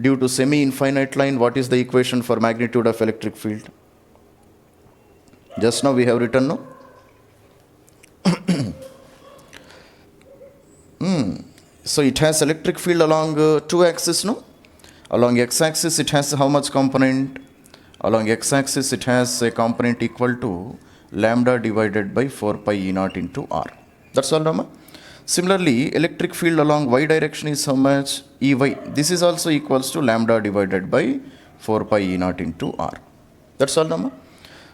Due to semi-infinite line, what is the equation for magnitude of electric field? Just now we have written, no? So it has electric field along two axes, no? Along x-axis it has how much component? Along x-axis it has a component equal to lambda divided by 4 pi E naught into R. That's all, Rama. Similarly, electric field along y direction is how much? Ey. This is also equals to lambda divided by 4 pi E naught into R. That's all, Rama.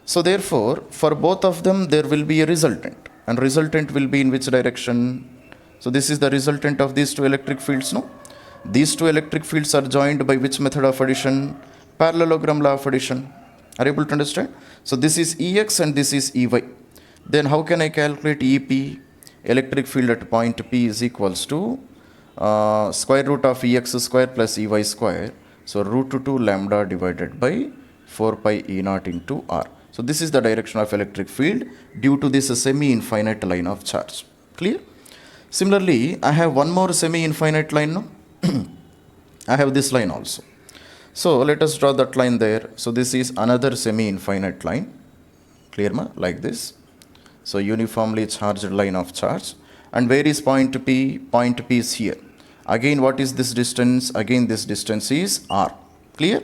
So therefore, for both of them, there will be a resultant. And resultant will be in which direction? So this is the resultant of these two electric fields, no? These two electric fields are joined by which method of addition? Parallelogram law of addition. Are you able to understand? So this is Ex and this is Ey. Then how can I calculate Ep? Electric field at point P is equals to square root of Ex square plus Ey square. So root 2 lambda divided by 4 pi E naught into R. So this is the direction of electric field due to this semi-infinite line of charge. Clear? Similarly, I have one more semi-infinite line, no? I have this line also. So let us draw that line there. So this is another semi-infinite line. Clear, ma? Like this. So uniformly charged line of charge. And where is point P? Point P is here. Again, what is this distance? Again, this distance is R. Clear?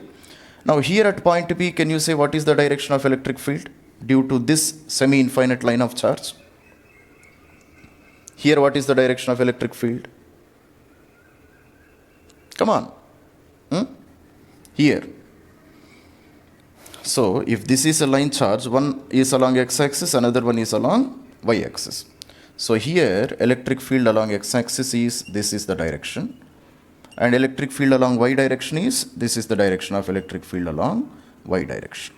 Now here at point P, can you say what is the direction of electric field due to this semi-infinite line of charge? Here, what is the direction of electric field? Come on. Here. So if this is a line charge, one is along x-axis, another one is along y-axis. So here electric field along x-axis is, this is the direction, and electric field along y direction is, this is the direction of electric field along y direction.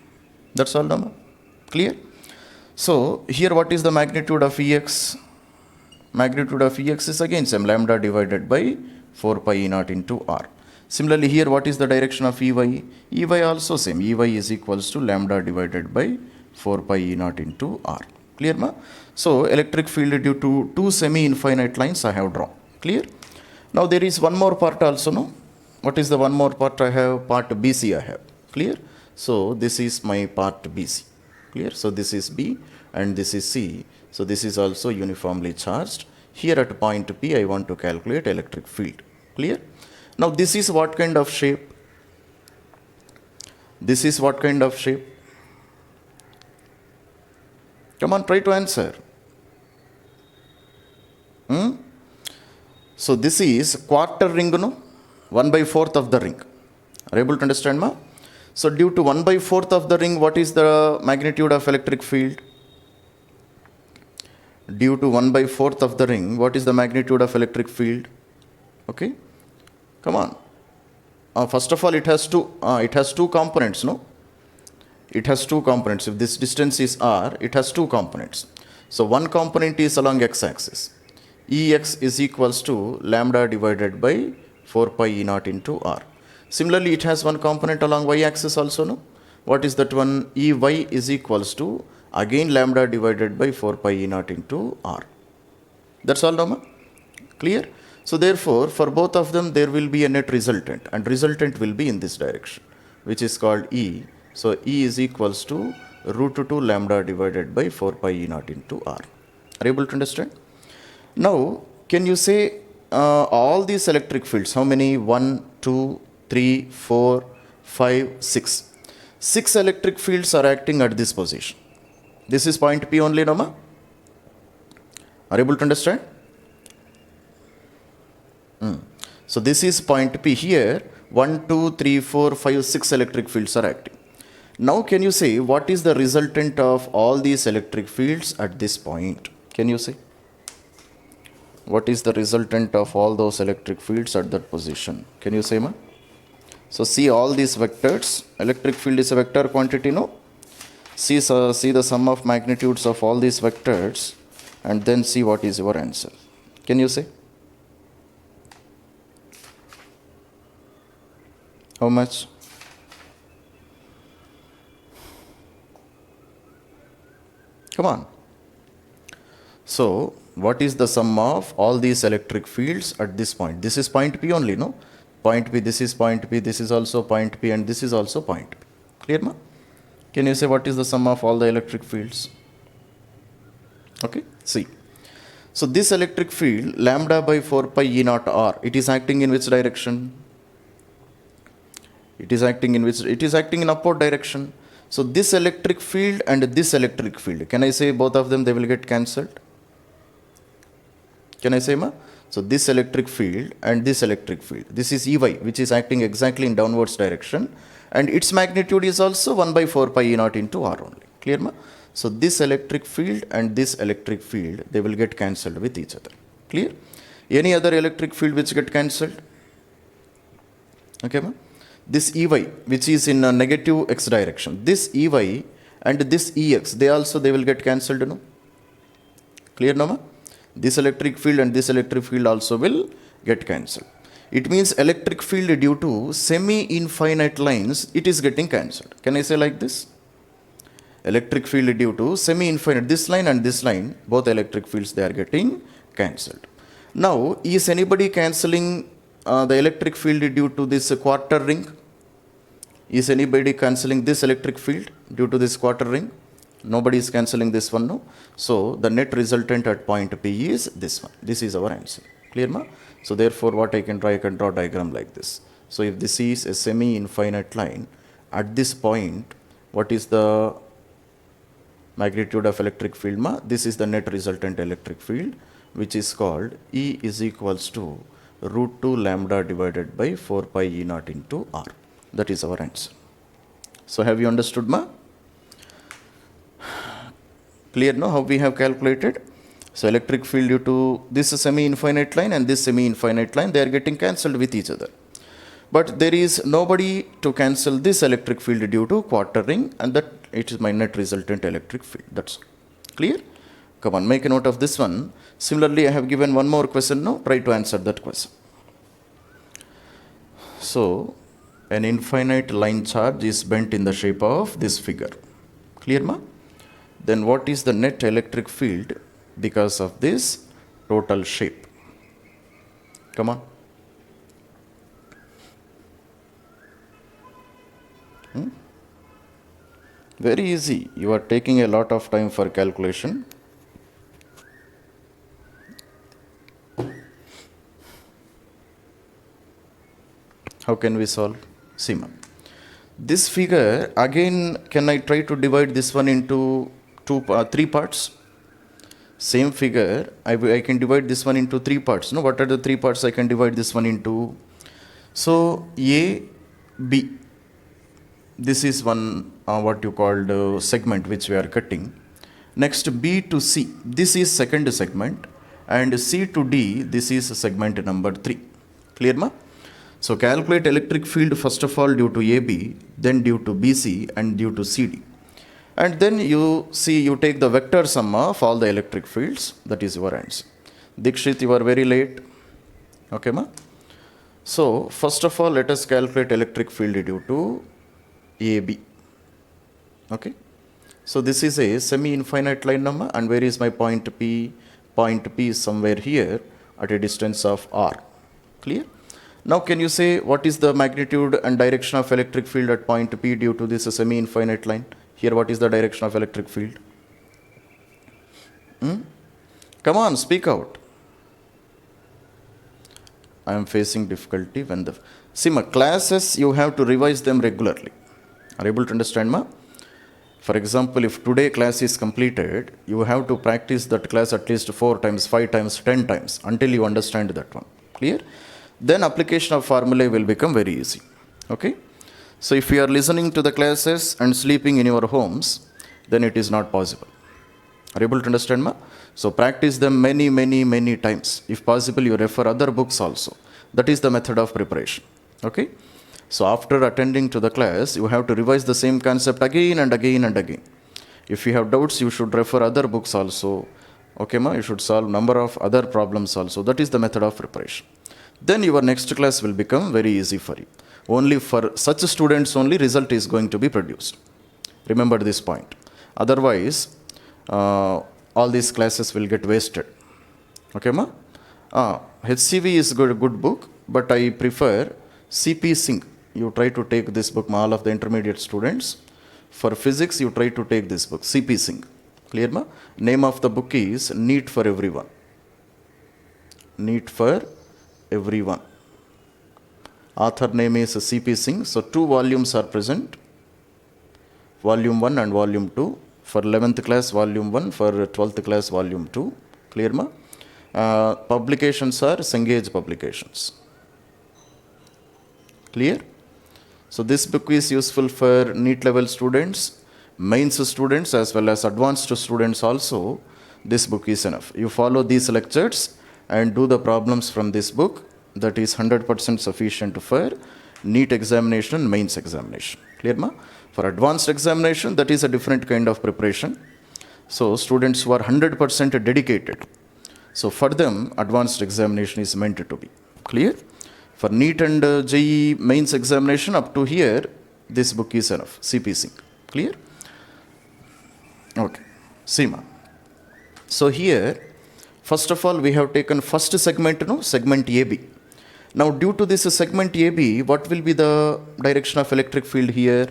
That's all, Dhamma. Clear? So here what is the magnitude of Ex? Magnitude of Ex is again same, lambda divided by 4 pi E naught into R. Similarly, here what is the direction of Ey? Ey also same. Ey is equals to lambda divided by 4 pi E naught into R. Clear, ma? So electric field due to two semi-infinite lines I have drawn. Clear? Now there is one more part also, no? What is the one more part I have? Part BC I have. Clear? So this is my part BC. Clear? So this is B and this is C. So this is also uniformly charged. Here at point P I want to calculate electric field. Clear? Now this is what kind of shape? This is what kind of shape? Come on, try to answer. So this is quarter ring, no? 1/4 of the ring. Are you able to understand, ma? So due to 1/4 of the ring, what is the magnitude of electric field? Due to 1/4 of the ring, what is the magnitude of electric field? Okay, come on. First of all, it has two components, no? It has two components. If this distance is r, it has two components. So one component is along x-axis. Ex is equals to lambda divided by 4 pi E naught into r. Similarly, it has one component along y-axis also, no? What is that one? Ey is equals to again lambda divided by 4 pi E naught into R. That's all, Nama? Clear? So therefore, for both of them, there will be a net resultant, and resultant will be in this direction, which is called E. So E is equals to root 2 lambda divided by 4 pi E naught into R. Are you able to understand? Now, can you say all these electric fields, how many? 1, 2, 3, 4, 5, 6. 6 electric fields are acting at this position. This is point P only, Nama? Are you able to understand? So this is point P. Here 1, 2, 3, 4, 5, 6 electric fields are acting. Now can you say what is the resultant of all these electric fields at this point? Can you say? What is the resultant of all those electric fields at that position? Can you say, ma? So see all these vectors. Electric field is a vector quantity, no? See the sum of magnitudes of all these vectors and then see what is your answer. Can you say? How much? Come on. So, what is the sum of all these electric fields at this point? This is point P only, no? Point P, this is point P, this is also point P, and this is also point P. Clear, ma? Can you say what is the sum of all the electric fields? Okay, see. So, this electric field, lambda by 4 pi E naught R, it is acting in which direction? It is acting in which? It is acting in upward direction. So this electric field and this electric field, can I say both of them, they will get cancelled? Can I say, ma? So this electric field and this electric field, this is Ey, which is acting exactly in downwards direction, and its magnitude is also 1 by 4 pi E naught into R only. Clear, ma? So this electric field and this electric field, they will get cancelled with each other. Clear? Any other electric field which get cancelled? Okay, ma? This Ey, which is in a negative x direction, this Ey and this Ex, they will get cancelled, no? Clear, no, ma? This electric field and this electric field also will get cancelled. It means electric field due to semi-infinite lines, it is getting cancelled. Can I say like this? Electric field due to semi-infinite, this line and this line, both electric fields, they are getting cancelled. Now, is anybody cancelling the electric field due to this quarter ring? Is anybody cancelling this electric field due to this quarter ring? Nobody is cancelling this one, no? So the net resultant at point P is this one. This is our answer. Clear, ma? So therefore what I can draw a diagram like this. So if this is a semi-infinite line, at this point, what is the magnitude of electric field, ma? This is the net resultant electric field, which is called E is equals to root 2 lambda divided by 4 pi E naught into R. That is our answer. So have you understood, ma? Clear, no? How we have calculated? So electric field due to this semi-infinite line and this semi-infinite line, they are getting cancelled with each other. But there is nobody to cancel this electric field due to quarter ring, and that it is my net resultant electric field. That's clear? Come on, make a note of this one. Similarly, I have given one more question now. Try to answer that question. So, an infinite line charge is bent in the shape of this figure. Clear, ma? Then what is the net electric field because of this total shape? Come on. Very easy. You are taking a lot of time for calculation. How can we solve? See, ma'am. This figure, again, can I try to divide this one into three parts? Same figure, I can divide this one into three parts. No, what are the three parts I can divide this one into? So, A, B. This is one, what you called segment which we are cutting. Next, B to C. This is second segment. And C to D, this is segment number 3. Clear, ma? So calculate electric field first of all due to AB, then due to BC and due to CD. And then you take the vector sum of all the electric fields. That is your answer. Dikshit, you are very late. Okay, ma? So first of all, let us calculate electric field due to AB. Okay. So this is a semi-infinite line number, and where is my point P? Point P is somewhere here at a distance of r. Clear? Now can you say what is the magnitude and direction of electric field at point P due to this semi-infinite line? Here what is the direction of electric field? Come on, speak out. I am facing difficulty when the... See ma, classes you have to revise them regularly. Are you able to understand ma? For example, if today class is completed, you have to practice that class at least 4 times, 5 times, 10 times until you understand that one. Clear? Then application of formulae will become very easy. Okay? So if you are listening to the classes and sleeping in your homes, then it is not possible. Are you able to understand ma? So practice them many times. If possible, you refer other books also. That is the method of preparation. Okay? So after attending to the class, you have to revise the same concept again and again and again. If you have doubts, you should refer other books also. Okay ma? You should solve number of other problems also. That is the method of preparation. Then your next class will become very easy for you. Only for such students only result is going to be produced. Remember this point. Otherwise, all these classes will get wasted. Okay ma? HCV is good book, but I prefer CP Singh. You try to take this book, all of the intermediate students. For physics, you try to take this book, CP Singh. Clear ma? Name of the book is NEET for Everyone. NEET for Everyone. Author name is CP Singh. So 2 volumes are present. Volume 1 and Volume 2. For 11th class, Volume 1. For 12th class, Volume 2. Clear ma? Publications are Cengage Publications. Clear? So this book is useful for NEET level students, mains students as well as advanced students also. This book is enough. You follow these lectures and do the problems from this book. That is 100% sufficient for NEET examination and mains examination. Clear ma? For advanced examination, that is a different kind of preparation. So students who are 100% dedicated. So for them, advanced examination is meant to be. Clear? For NEET and JEE mains examination, up to here, this book is enough. CP Singh. Clear? Okay. Seema. So here, first of all, we have taken first segment, no? Segment AB. Now, due to this segment AB, what will be the direction of electric field here?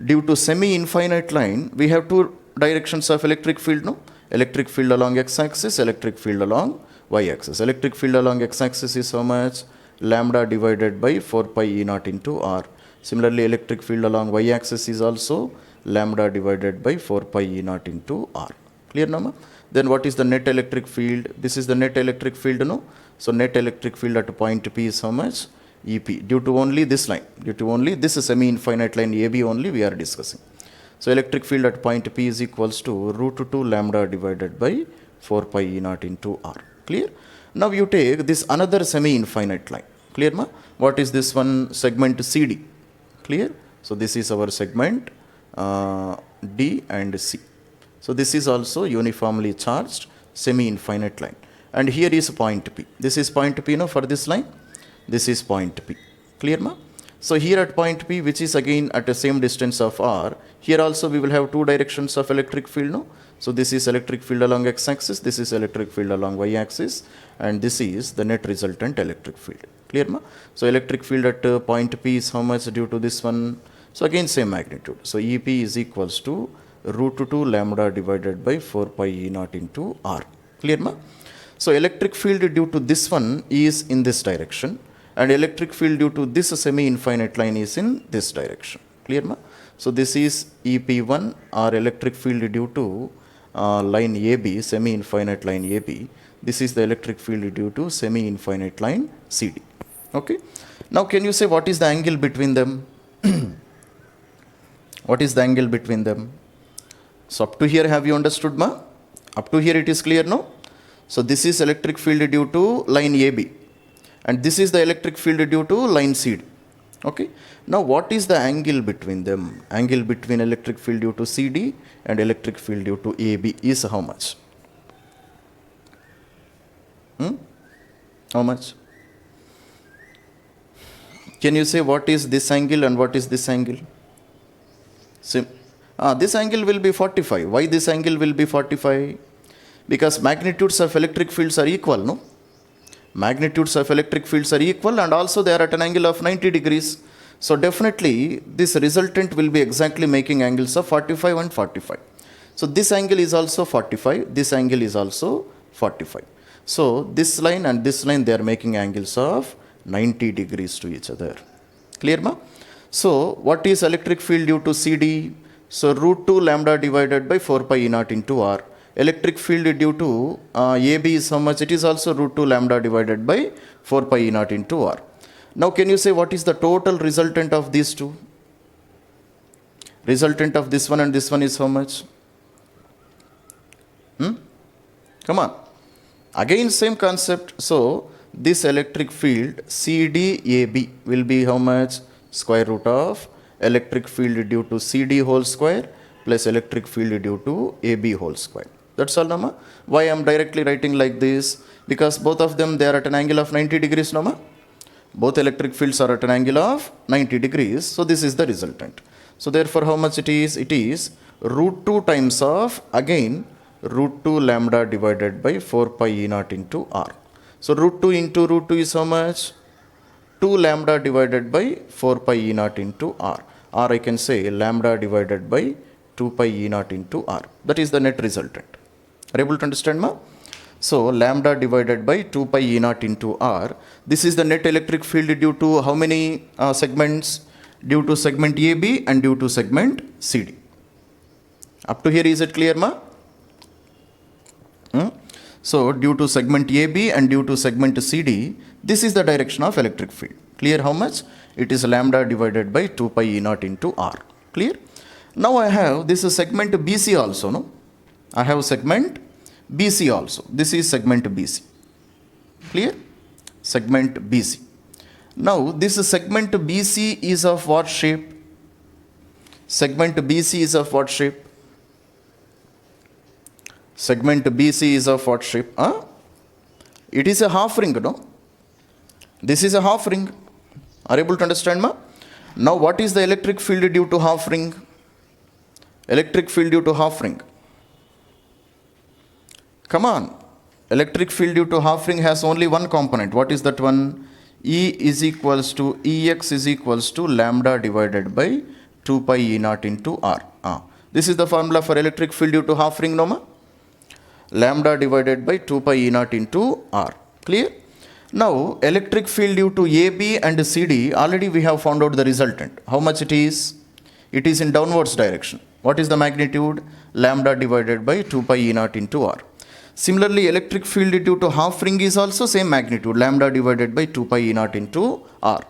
Due to semi-infinite line, we have 2 directions of electric field, no? Electric field along x-axis, electric field along y-axis. Electric field along x-axis is how much? Lambda divided by 4 pi E naught into R. Similarly, electric field along y-axis is also lambda divided by 4 pi E naught into R. Clear now? Then what is the net electric field? This is the net electric field, no? So net electric field at point P is how much? EP. Due to only this line, due to only this semi-infinite line AB only we are discussing. So electric field at point P is equals to root 2 lambda divided by 4 pi E naught into R. Clear? Now you take this another semi-infinite line. Clear ma? What is this one? Segment CD. Clear? So this is our segment D and C. So this is also uniformly charged semi-infinite line. And here is point P. This is point P, no, for this line. This is point P. Clear ma? So here at point P, which is again at the same distance of R, here also we will have 2 directions of electric field, no? So this is electric field along x-axis, this is electric field along y-axis, and this is the net resultant electric field. Clear ma? So electric field at point P is how much due to this one? So again same magnitude. So EP is equals to root 2 lambda divided by 4 pi E naught into R. Clear ma? So electric field due to this one is in this direction, and electric field due to this semi-infinite line is in this direction. Clear ma? So this is EP1 or electric field due to line AB, semi-infinite line AB. This is the electric field due to semi-infinite line CD. Okay. Now can you say what is the angle between them? What is the angle between them? So up to here have you understood ma? Up to here it is clear no? So this is electric field due to line AB, and this is the electric field due to line CD. Okay. Now what is the angle between them? Angle between electric field due to CD and electric field due to AB is how much? How much? Can you say what is this angle and what is this angle? This angle will be 45. Why this angle will be 45? Because magnitudes of electric fields are equal, no? Magnitudes of electric fields are equal and also they are at an angle of 90 degrees. So definitely this resultant will be exactly making angles of 45 and 45. So this angle is also 45, this angle is also 45. So this line and this line, they are making angles of 90 degrees to each other. Clear ma? So what is electric field due to CD? So root 2 lambda divided by 4 pi E naught into R. Electric field due to AB is how much? It is also root 2 lambda divided by 4 pi E naught into R. Now can you say what is the total resultant of these two? Resultant of this one and this one is how much? Come on. Again same concept. So this electric field CDAB will be how much? Square root of electric field due to CD whole square plus electric field due to AB whole square. That's all, Nama. Why I am directly writing like this? Because both of them, they are at an angle of 90 degrees, Nama. Both electric fields are at an angle of 90 degrees. So this is the resultant. So therefore how much it is? It is root 2 times of, again, root 2 lambda divided by 4 pi E naught into R. So root 2 into root 2 is how much? 2 lambda divided by 4 pi E naught into R. Or I can say lambda divided by 2 pi E naught into R. That is the net resultant. Are you able to understand, ma? So lambda divided by 2 pi E naught into R. This is the net electric field due to how many segments? Due to segment AB and due to segment CD. Up to here, is it clear, ma? So due to segment AB and due to segment CD, this is the direction of electric field. Clear how much? It is lambda divided by 2 pi E naught into R. Clear? Now I have this is segment BC also, no? I have segment BC also. This is segment BC. Clear? Segment BC. Now this segment BC is of what shape? Segment BC is of what shape? Segment BC is of what shape? It is a half ring, no? This is a half ring. Are you able to understand, ma? Now what is the electric field due to half ring? Electric field due to half ring. Come on. Electric field due to half ring has only one component. What is that one? E is equals to Ex is equals to lambda divided by 2 pi E naught into R. This is the formula for electric field due to half ring, no, ma? Lambda divided by 2 pi E naught into R. Clear? Now, electric field due to AB and CD, already we have found out the resultant. How much it is? It is in downwards direction. What is the magnitude? Lambda divided by 2 pi E naught into R. Similarly, electric field due to half ring is also same magnitude, lambda divided by 2 pi E naught into R.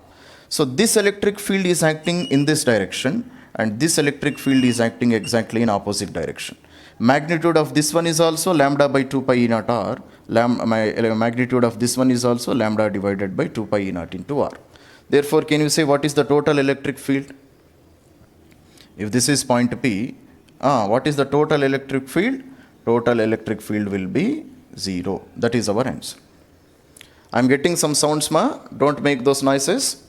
So, this electric field is acting in this direction and this electric field is acting exactly in opposite direction. Magnitude of this one is also lambda by 2 pi E naught R. Magnitude of this one is also lambda divided by 2 pi E naught into R. Therefore, can you say what is the total electric field? If this is point P, what is the total electric field? Total electric field will be 0. That is our answer. I am getting some sounds, ma. Don't make those noises.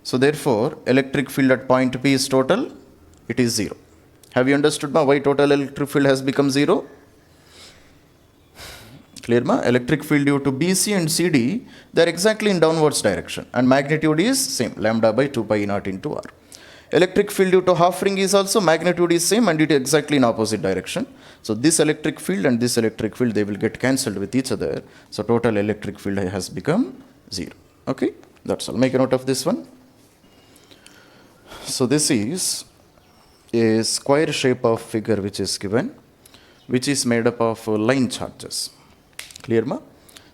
So therefore, electric field at point P is total. It is 0. Have you understood, ma, why total electric field has become 0? Clear, ma? Electric field due to BC and CD, they are exactly in downwards direction and magnitude is same, lambda by 2 pi E naught into R. Electric field due to half ring is also magnitude is same and it is exactly in opposite direction. So this electric field and this electric field, they will get cancelled with each other. So total electric field has become 0. Okay, that's all. Make a note of this one. So this is a square shape of figure which is given, which is made up of line charges. Clear, ma?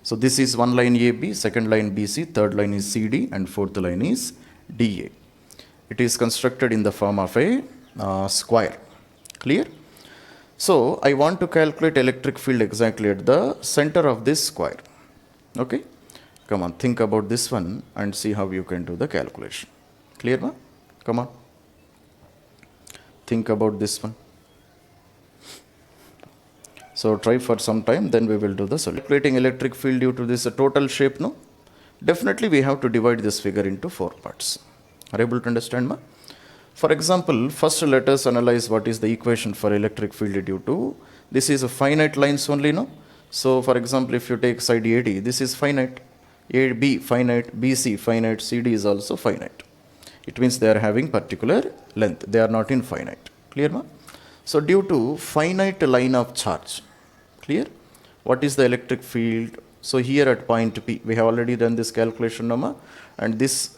So this is one line AB, second line BC, third line is CD and fourth line is DA. It is constructed in the form of a square. Clear? So I want to calculate electric field exactly at the center of this square. Okay? Come on, think about this one and see how you can do the calculation. Clear, ma? Come on. Think about this one. So try for some time, then we will do the solution. Calculating electric field due to this total shape, no? Definitely we have to divide this figure into 4 parts. Are you able to understand, ma? For example, first let us analyze what is the equation for electric field due to, this is a finite lines only, no? So for example, if you take side AD, this is finite, AB finite, BC finite, CD is also finite. It means they are having particular length, they are not infinite. Clear, ma? So due to finite line of charge, clear? What is the electric field? So here at point P, we have already done this calculation, no, ma? And this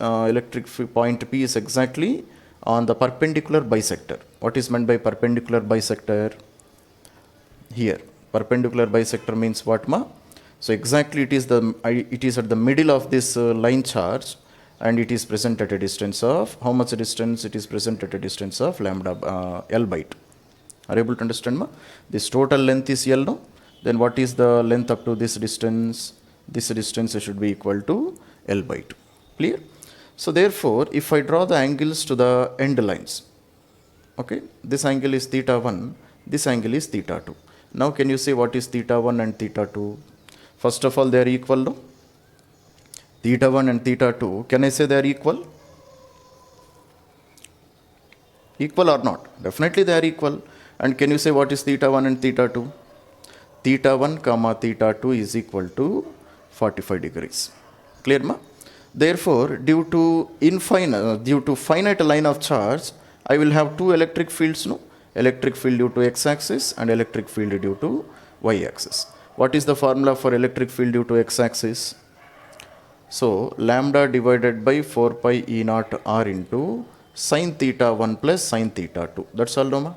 point P is exactly on the perpendicular bisector. What is meant by perpendicular bisector? Here, perpendicular bisector means what, ma? So exactly it is at the middle of this line charge, and it is present at a distance of, how much distance? It is present at a distance of lambda L by 2. Are you able to understand, ma? This total length is L, no? Then what is the length up to this distance? This distance should be equal to L by 2. Clear? So therefore, if I draw the angles to the end lines, okay, this angle is theta 1, this angle is theta 2. Now can you say what is theta 1 and theta 2? First of all, they are equal, no? Theta 1 and theta 2, can I say they are equal? Equal or not? Definitely they are equal. And can you say what is theta 1 and theta 2? Theta 1 comma theta 2 is equal to 45 degrees. Clear, ma? Therefore, due to finite line of charge, I will have two electric fields, no? Electric field due to x-axis and electric field due to y-axis. What is the formula for electric field due to x-axis? So, lambda divided by 4 pi E naught R into sin theta 1 plus sin theta 2. That's all, no, ma?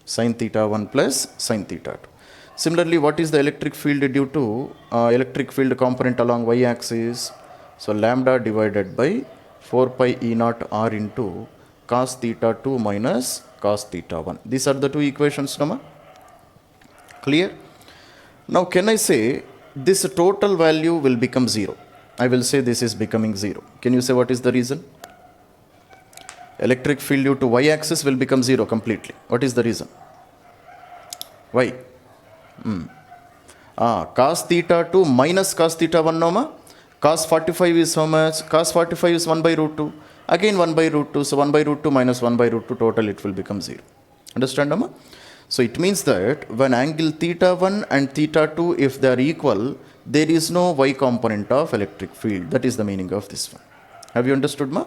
Sin theta 1 plus sin theta 2. Similarly, what is the electric field due to electric field component along y-axis? So lambda divided by 4 pi E naught R into cos theta 2 minus cos theta 1. These are the two equations, no, ma? Clear? Now can I say this total value will become 0? I will say this is becoming 0. Can you say what is the reason? Electric field due to y-axis will become 0 completely. What is the reason? Why? Cos theta 2 minus cos theta 1, no, ma? Cos 45 is how much? Cos 45 is 1 by root 2. Again 1 by root 2. So 1 by root 2 minus 1 by root 2 total, it will become 0. Understand, no, ma? So it means that when angle theta 1 and theta 2, if they are equal, there is no y component of electric field. That is the meaning of this one. Have you understood, ma?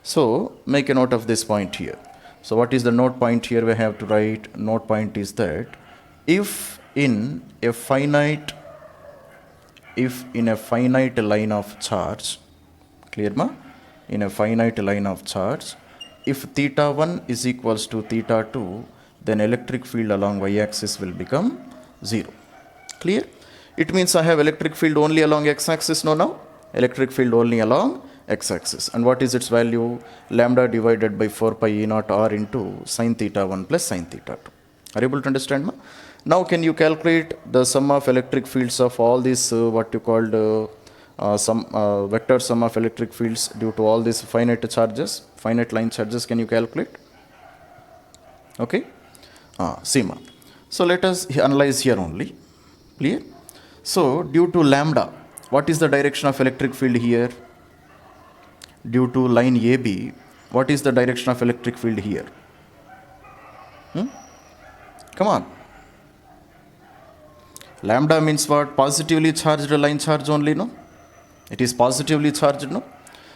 So make a note of this point here. So what is the note point here we have to write? Note point is that if in a finite line of charge, clear, ma? In a finite line of charge, if theta 1 is equals to theta 2, then electric field along y-axis will become 0. Clear? It means I have electric field only along x-axis, no, now? Electric field only along x-axis. And what is its value? Lambda divided by 4 pi E naught R into sin theta 1 plus sin theta 2. Are you able to understand, ma? Now can you calculate the sum of electric fields of all these what you called vector sum of electric fields due to all these finite charges, finite line charges? Can you calculate? Okay. See, ma. So let us analyze here only. Clear? So due to lambda, what is the direction of electric field here? Due to line AB, what is the direction of electric field here? Come on. Lambda means what? Positively charged line charge only, no? It is positively charged, no?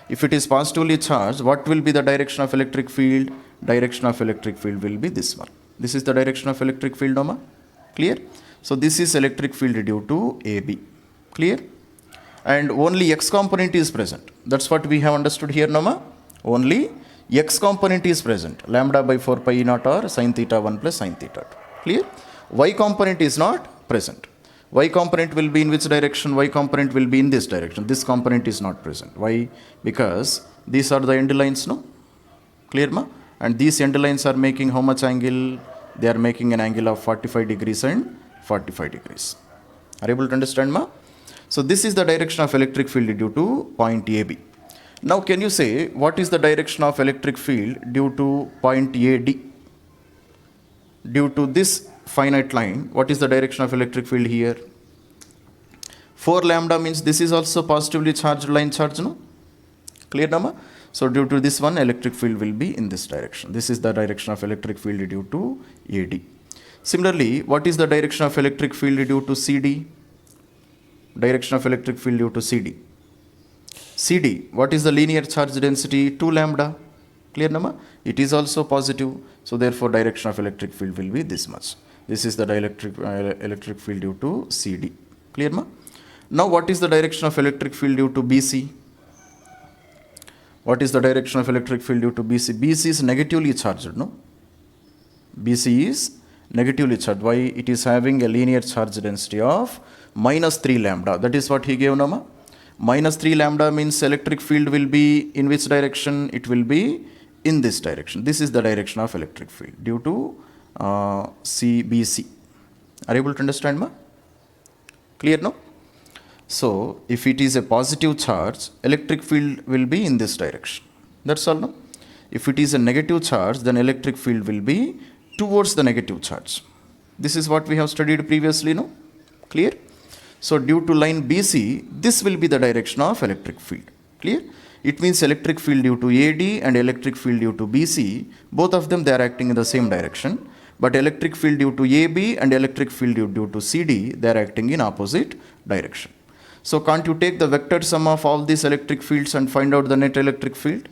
If it is positively charged, what will be the direction of electric field? Direction of electric field will be this one. This is the direction of electric field, no, ma? Clear? So this is electric field due to AB. Clear? And only x component is present. That's what we have understood here, no, ma? Only x component is present. Lambda by 4 pi E naught R sin theta 1 plus sin theta 2. Clear? Y component is not present. Y component will be in which direction? Y component will be in this direction. This component is not present. Why? Because these are the end lines, no? Clear, ma? And these end lines are making how much angle? They are making an angle of 45 degrees and 45 degrees. Are you able to understand, ma? So this is the direction of electric field due to point AB. Now can you say what is the direction of electric field due to point AD? Due to this finite line, what is the direction of electric field here? 4 lambda means this is also positively charged line charge, no? Clear, no, ma? So due to this one, electric field will be in this direction. This is the direction of electric field due to AD. Similarly, what is the direction of electric field due to CD? Direction of electric field due to CD. CD, what is the linear charge density? 2 lambda. Clear nama? It is also positive. So therefore direction of electric field will be this much. This is the electric field due to CD. Clear ma? Now what is the direction of electric field due to BC? What is the direction of electric field due to BC? BC is negatively charged, no? BC is negatively charged. Why? It is having a linear charge density of minus 3 lambda. That is what he gave nama. Minus 3 lambda means electric field will be in which direction? It will be in this direction. This is the direction of electric field due to CBC. Are you able to understand ma? Clear no? So if it is a positive charge, electric field will be in this direction. That's all no? If it is a negative charge, then electric field will be towards the negative charge. This is what we have studied previously, no? Clear? So due to line BC, this will be the direction of electric field. Clear? It means electric field due to AD and electric field due to BC, both of them they are acting in the same direction. But electric field due to AB and electric field due to CD, they are acting in opposite direction. So can't you take the vector sum of all these electric fields and find out the net electric field?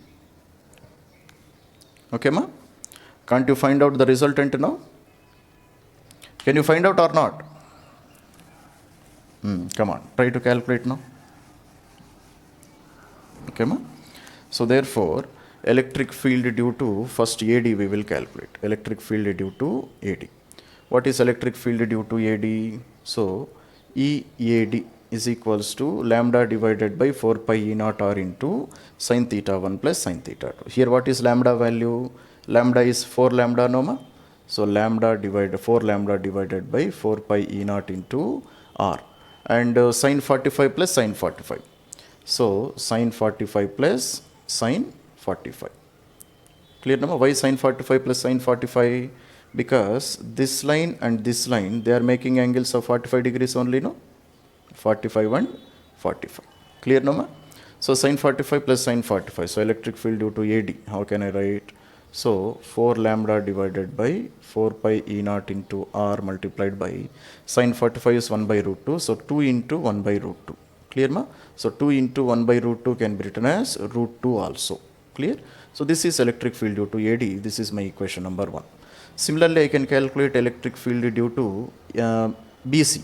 Okay ma? Can't you find out the resultant now? Can you find out or not? Come on, try to calculate now. Okay ma? So therefore, electric field due to first AD we will calculate. Electric field due to AD. What is electric field due to AD? So EAD is equals to lambda divided by 4 pi E naught R into sin theta 1 plus sin theta 2. Here what is lambda value? Lambda is 4 lambda no ma? So lambda divided 4 lambda divided by 4 pi E naught into R. And sin 45 plus sin 45. So sin 45 plus sin 45. Clear now? Why sin 45 plus sin 45? Because this line and this line, they are making angles of 45 degrees only, no? 45 and 45. Clear now? So sin 45 plus sin 45. So electric field due to AD. How can I write? So 4 lambda divided by 4 pi E naught into R multiplied by sin 45 is 1 by root 2. So 2 into 1 by root 2. Clear ma? So 2 into 1 by root 2 can be written as root 2 also. Clear? So this is electric field due to AD. This is my equation number 1. Similarly, I can calculate electric field due to BC.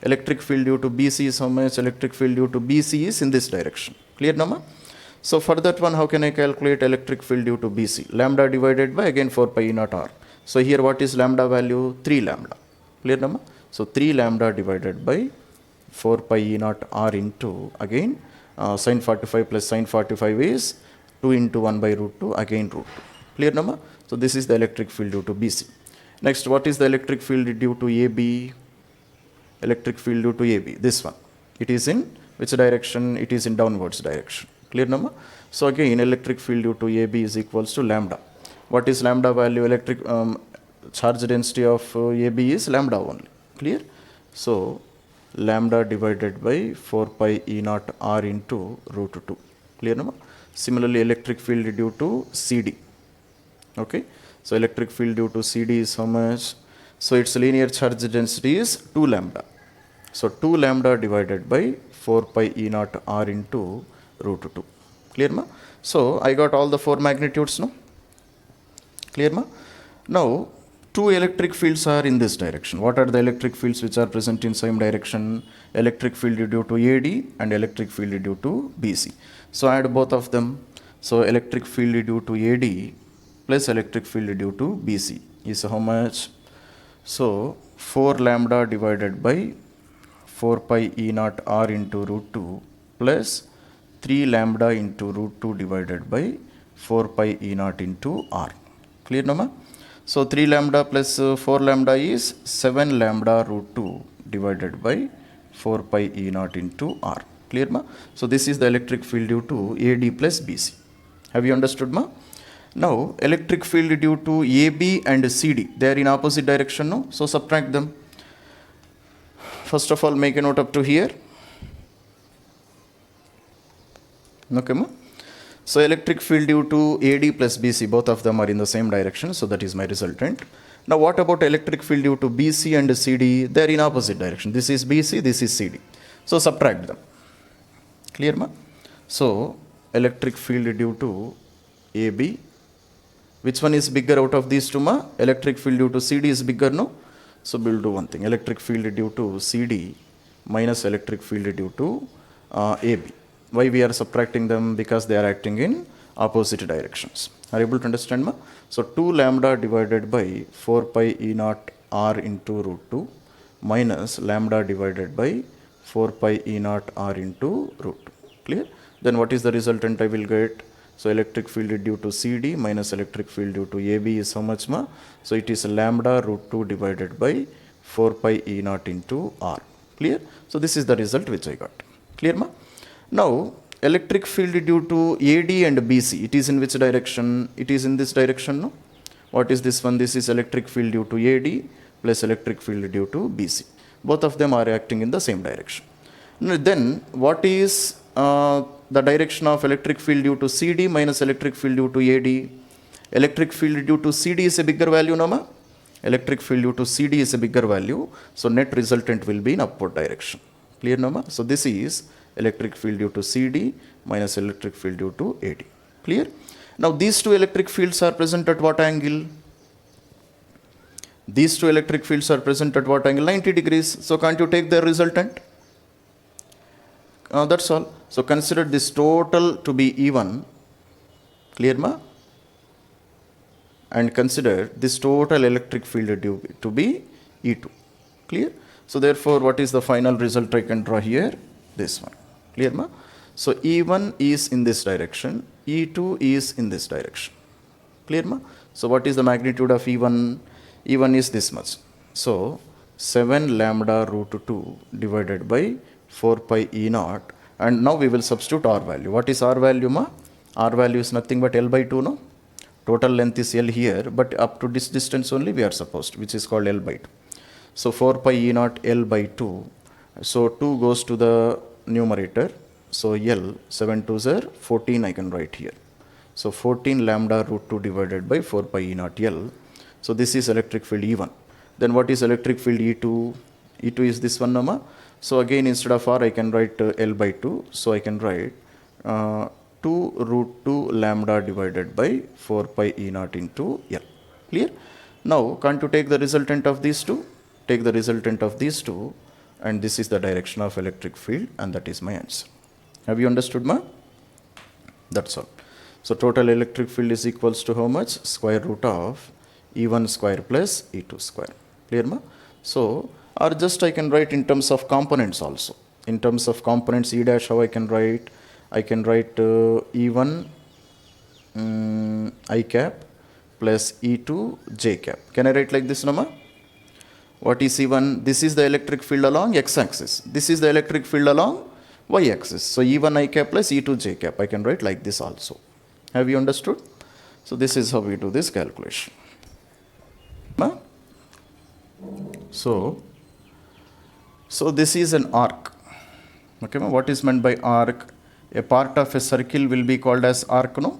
Electric field due to BC is how much? Electric field due to BC is in this direction. Clear na ma? So for that one, how can I calculate electric field due to BC? Lambda divided by again 4 pi E naught R. So here what is lambda value? 3 lambda. Clear na ma? So 3 lambda divided by 4 pi E naught R into again sin 45 plus sin 45 is 2 into 1 by root 2 again root 2. Clear na ma? So this is the electric field due to BC. Next, what is the electric field due to AB? Electric field due to AB, this one. It is in which direction? It is in downwards direction. Clear na ma? So again electric field due to AB is equals to lambda. What is lambda value? Electric charge density of AB is lambda only. Clear? So lambda divided by 4 pi E naught R into root 2. Clear na ma? Similarly electric field due to CD. Okay. So electric field due to CD is how much? So its linear charge density is 2 lambda. So 2 lambda divided by 4 pi E naught R into root 2. Clear ma? So I got all the 4 magnitudes, no? Clear ma? Now 2 electric fields are in this direction. What are the electric fields which are present in same direction? Electric field due to AD and electric field due to BC. So add both of them. So electric field due to AD plus electric field due to BC is how much? So 4 lambda divided by 4 pi E naught R into root 2 plus 3 lambda into root 2 divided by 4 pi E naught into R. Clear no ma? So 3 lambda plus 4 lambda is 7 lambda root 2 divided by 4 pi E naught into R. Clear ma? So this is the electric field due to AD plus BC. Have you understood ma? Now electric field due to AB and CD, they are in opposite direction, no? So subtract them. First of all, make a note up to here. Okay ma? So electric field due to AD plus BC, both of them are in the same direction, so that is my resultant. Now what about electric field due to BC and CD? They are in opposite direction. This is BC, this is CD. So subtract them. Clear ma? So electric field due to AB, which one is bigger out of these two ma? Electric field due to CD is bigger, no? So we will do one thing. Electric field due to CD minus electric field due to AB. Why we are subtracting them? Because they are acting in opposite directions. Are you able to understand ma? So 2 lambda divided by 4 pi E naught R into root 2 minus lambda divided by 4 pi E naught R into root 2. Clear? Then what is the resultant I will get? So electric field due to CD minus electric field due to AB is how much ma? So it is lambda root 2 divided by 4 pi E naught into R. Clear? So this is the result which I got. Clear ma? Now electric field due to AD and BC, it is in which direction? It is in this direction, no? What is this one? This is electric field due to AD plus electric field due to BC. Both of them are acting in the same direction. Then what is the direction of electric field due to CD minus electric field due to AD? Electric field due to CD is a bigger value, no ma? Electric field due to CD is a bigger value, so net resultant will be in upward direction. Clear, no ma? So this is electric field due to CD minus electric field due to AD. Clear? Now these two electric fields are present at what angle? These two electric fields are present at what angle? 90 degrees. So can't you take their resultant? That's all. So consider this total to be E1. Clear ma? And consider this total electric field to be E2. Clear? So therefore what is the final result I can draw here? This one. Clear ma? So E1 is in this direction, E2 is in this direction. Clear ma? So what is the magnitude of E1? E1 is this much. So 7 lambda root 2 divided by 4 pi E naught, and now we will substitute R value. What is R value ma? R value is nothing but L by 2, no? Total length is L here, but up to this distance only we are supposed, which is called L by 2. So 4 pi E naught L by 2. So 2 goes to the numerator. So L, 7 2s are 14 I can write here. So 14 lambda root 2 divided by 4 pi E naught L. So this is electric field E1. Then what is electric field E2? E2 is this one, no ma? So again instead of R I can write L by 2. So I can write 2 root 2 lambda divided by 4 pi E naught into L. Clear? Now can't you take the resultant of these two? Take the resultant of these two, and this is the direction of electric field, and that is my answer. Have you understood ma? That's all. So total electric field is equals to how much? Square root of E1 square plus E2 square. Clear ma? So or just I can write in terms of components also. In terms of components, E dash how I can write? I can write E1 I cap plus E2 j cap. Can I write like this, no ma? What is E1? This is the electric field along x-axis. This is the electric field along y-axis. So E1 I cap plus E2 j cap. I can write like this also. Have you understood? So this is how we do this calculation. So this is an arc. Okay, what is meant by arc? A part of a circle will be called as arc, no?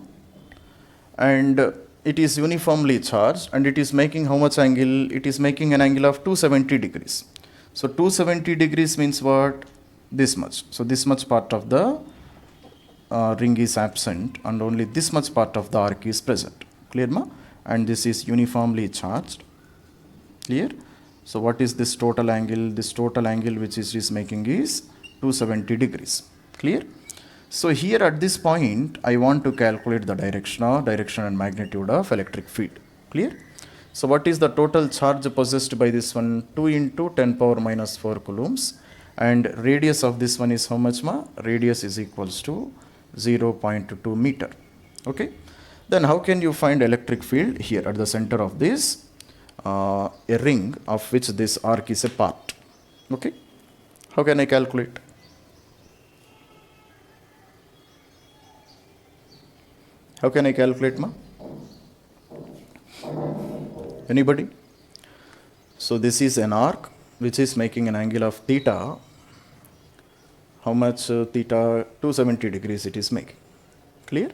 And it is uniformly charged, and it is making how much angle? It is making an angle of 270 degrees. So 270 degrees means what? This much. So this much part of the ring is absent, and only this much part of the arc is present. Clear ma? And this is uniformly charged. Clear? So what is this total angle? This total angle which is making is 270 degrees. Clear? So here at this point, I want to calculate the direction and magnitude of electric field. Clear? So what is the total charge possessed by this one? 2 into 10 power minus 4 coulombs. And radius of this one is how much ma? Radius is equals to 0.2 meter. Okay? Then how can you find electric field here at the center of this a ring of which this arc is a part? Okay? How can I calculate? How can I calculate ma? Anybody? So this is an arc which is making an angle of theta. How much theta? 270 degrees it is making. Clear?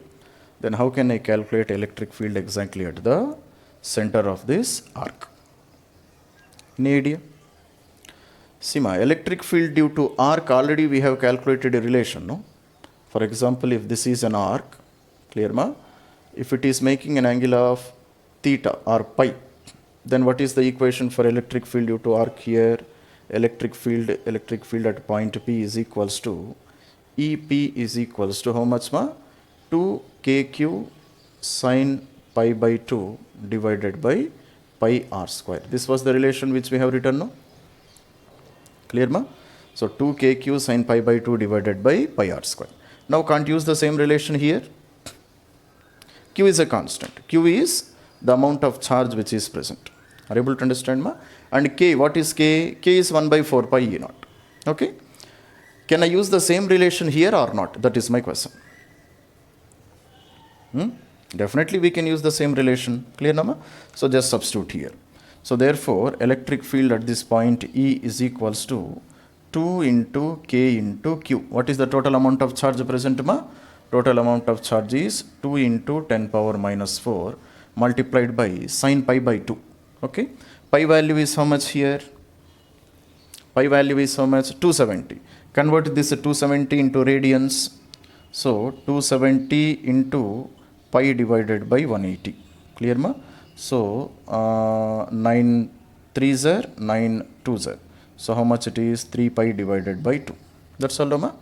then how can I calculate electric field exactly at the center of this arc? Any idea? See, my electric field due to arc, already we have calculated a relation, no? For example, if this is an arc, clear ma? If it is making an angle of theta or pi, then what is the equation for electric field due to arc here? Electric field at point P is equals to EP is equals to how much ma? 2kq sine pi by 2 divided by pi r square. This was the relation which we have written, no? Clear ma? So 2kq sine pi by 2 divided by pi r square. Now can't use the same relation here. Q is a constant. Q is the amount of charge which is present. Are you able to understand ma? And K, what is K? K is 1 by 4 pi E naught. Okay? Can I use the same relation here or not? That is my question. Definitely we can use the same relation. Clear na ma? So just substitute here. So therefore, electric field at this point E is equals to 2 into K into Q. What is the total amount of charge present ma? Total amount of charge is 2 into 10 power minus 4 multiplied by sine pi by 2. Okay? Pi value is how much here? Pi value is how much? 270. Convert this 270 into radians. So 270 into pi divided by 180. Clear ma? So 9 3s are 9 2s are. So how much it is? 3 pi divided by 2. That's all ma?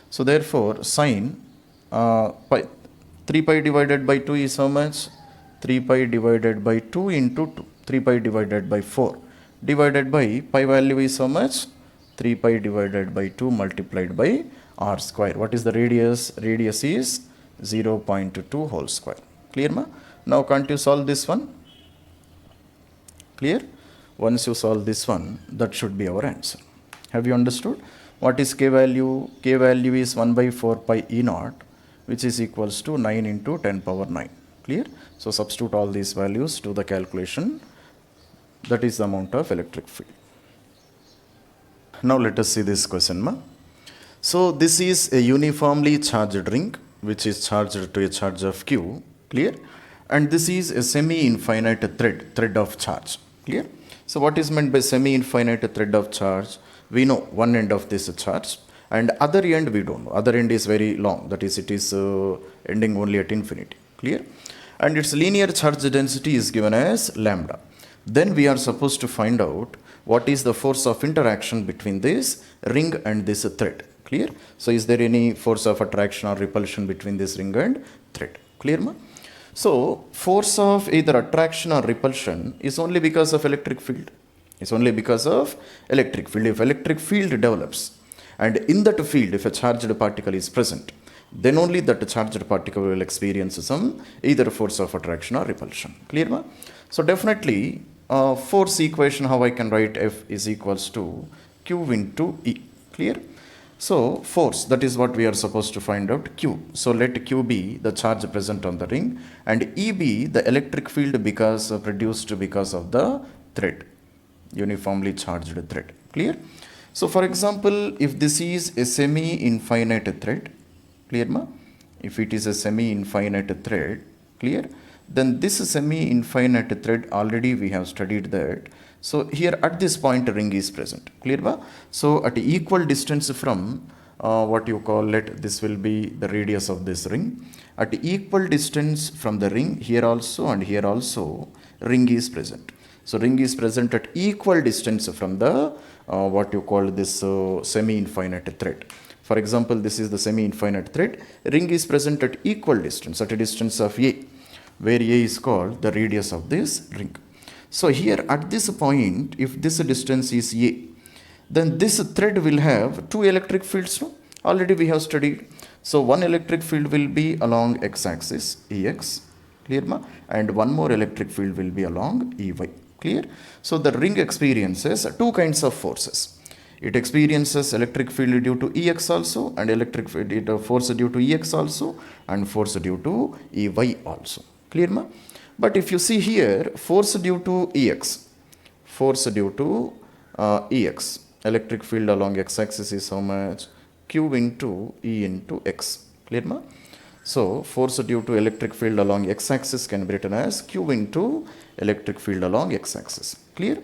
So therefore sine 3 pi divided by 2 is how much? 3 pi divided by 2 into 2. 3 pi divided by 4 divided by pi value is how much? 3 pi divided by 2 multiplied by r square. What is the radius? Radius is 0.2 whole square. Clear ma? Now can't you solve this one? Clear? Once you solve this one, that should be our answer. Have you understood? What is K value? K value is 1 by 4 pi E naught, which is equals to 9 into 10 power 9. Clear? So substitute all these values to the calculation. That is the amount of electric field. Now let us see this question ma. So this is a uniformly charged ring which is charged to a charge of Q. Clear? And this is a semi-infinite thread of charge. Clear? So what is meant by semi-infinite thread of charge? We know one end of this charge and other end we don't know. Other end is very long, that is it is ending only at infinity. Clear? And its linear charge density is given as lambda. Then we are supposed to find out what is the force of interaction between this ring and this thread. Clear? So is there any force of attraction or repulsion between this ring and thread? Clear ma? So force of either attraction or repulsion is only because of electric field. It's only because of electric field. If electric field develops and in that field if a charged particle is present, then only that charged particle will experience some either force of attraction or repulsion. Clear ma? So definitely force equation, how I can write F is equals to Q into E. Clear? So force, that is what we are supposed to find out, Q. So let Q be the charge present on the ring and E be the electric field because produced because of the thread, uniformly charged thread. Clear? So for example, if this is a semi-infinite thread, clear ma? If it is a semi-infinite thread, clear? Then this semi-infinite thread, already we have studied that. So here at this point a ring is present. Clear ba? So at equal distance from what you call it, this will be the radius of this ring. At equal distance from the ring, here also and here also, ring is present. So ring is present at equal distance from the what you call this semi-infinite thread. For example, this is the semi-infinite thread. Ring is present at equal distance, at a distance of A, where A is called the radius of this ring. So here at this point, if this distance is A, then this thread will have two electric fields. No? Already we have studied. So one electric field will be along x-axis, Ex, clear ma? And one more electric field will be along Ey, clear? So the ring experiences two kinds of forces. It experiences electric field due to Ex also, and electric field force due to Ex also, and force due to Ey also. Clear ma? But if you see here, force due to Ex, Ex, electric field along x-axis is how much? Q into E into X. Clear ma? So force due to electric field along x-axis can be written as Q into electric field along x-axis. Clear?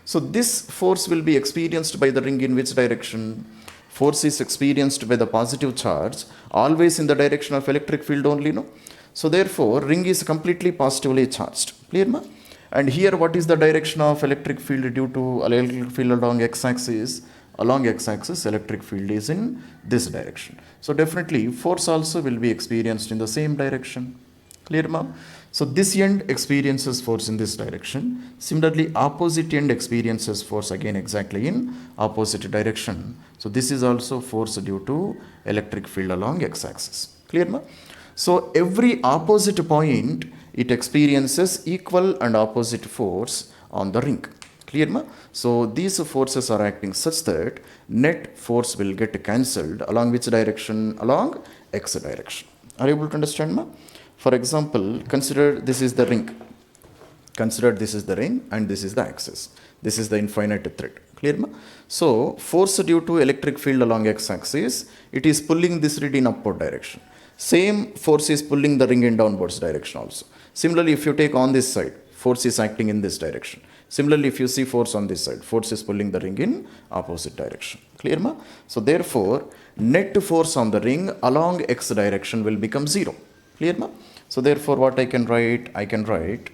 So this force will be experienced by the ring in which direction? Force is experienced by the positive charge always in the direction of electric field only, no? So therefore ring is completely positively charged. Clear, ma? And here what is the direction of electric field due to electric field along x-axis? Along x-axis electric field is in this direction. So definitely force also will be experienced in the same direction. Clear, ma'am? So this end experiences force in this direction. Similarly opposite end experiences force again exactly in opposite direction. So this is also force due to electric field along x-axis. Clear, ma'am? So every opposite point it experiences equal and opposite force on the ring. Clear, ma? So these forces are acting such that net force will get cancelled along which direction? Along x direction. Are you able to understand, ma? For example, consider this is the ring. Consider this is the ring and this is the axis. This is the infinite thread. Clear, ma? So force due to electric field along x-axis, it is pulling this reed in upward direction. Same force is pulling the ring in downwards direction also. Similarly, if you take on this side, force is acting in this direction. Similarly, if you see force on this side, force is pulling the ring in opposite direction. Clear, ma? So therefore, net force on the ring along x direction will become 0. Clear, ma? So therefore, what I can write? I can write,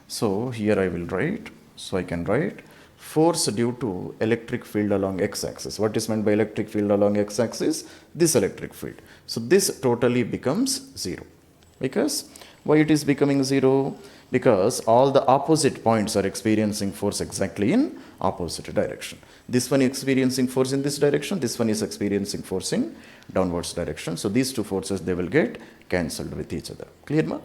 so here I will write, so I can write force due to electric field along x-axis. What is meant by electric field along x-axis? This electric field. So this totally becomes 0. Because why it is becoming 0? Because all the opposite points are experiencing force exactly in opposite direction. This one is experiencing force in this direction, this one is experiencing force in downwards direction. So these two forces, they will get cancelled with each other. Clear, ma?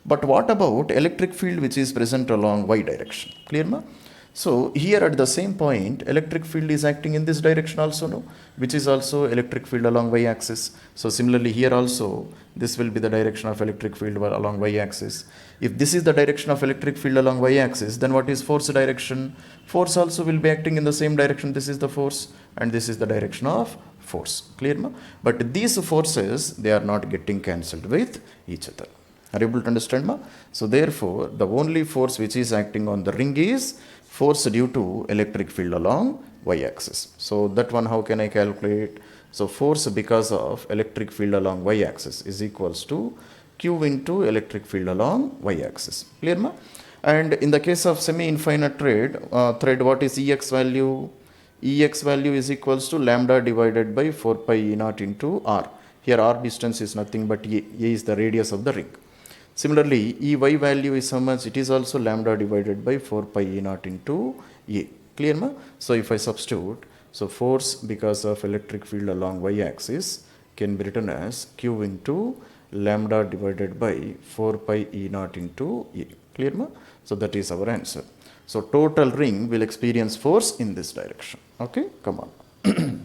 But what about electric field which is present along y direction? Clear, ma? So here at the same point, electric field is acting in this direction also, no? Which is also electric field along y-axis. So similarly here also, this will be the direction of electric field along y-axis. If this is the direction of electric field along y-axis, then what is force direction? Force also will be acting in the same direction. This is the force and this is the direction of force. Clear, ma? But these forces, they are not getting cancelled with each other. Are you able to understand, ma? So therefore, the only force which is acting on the ring is force due to electric field along y-axis. So that one, how can I calculate? So force because of electric field along y-axis is equals to Q into electric field along y-axis. Clear, ma? And in the case of semi-infinite thread, what is Ex value? Ex value is equals to lambda divided by 4 pi E naught into R. Here R distance is nothing but A. A is the radius of the ring. Similarly, Ey value is how much? It is also lambda divided by 4 pi E naught into A. Clear, ma? So if I substitute, so force because of electric field along y-axis can be written as Q into lambda divided by 4 pi E naught into A. Clear, ma? So that is our answer. So total ring will experience force in this direction. Okay, come on.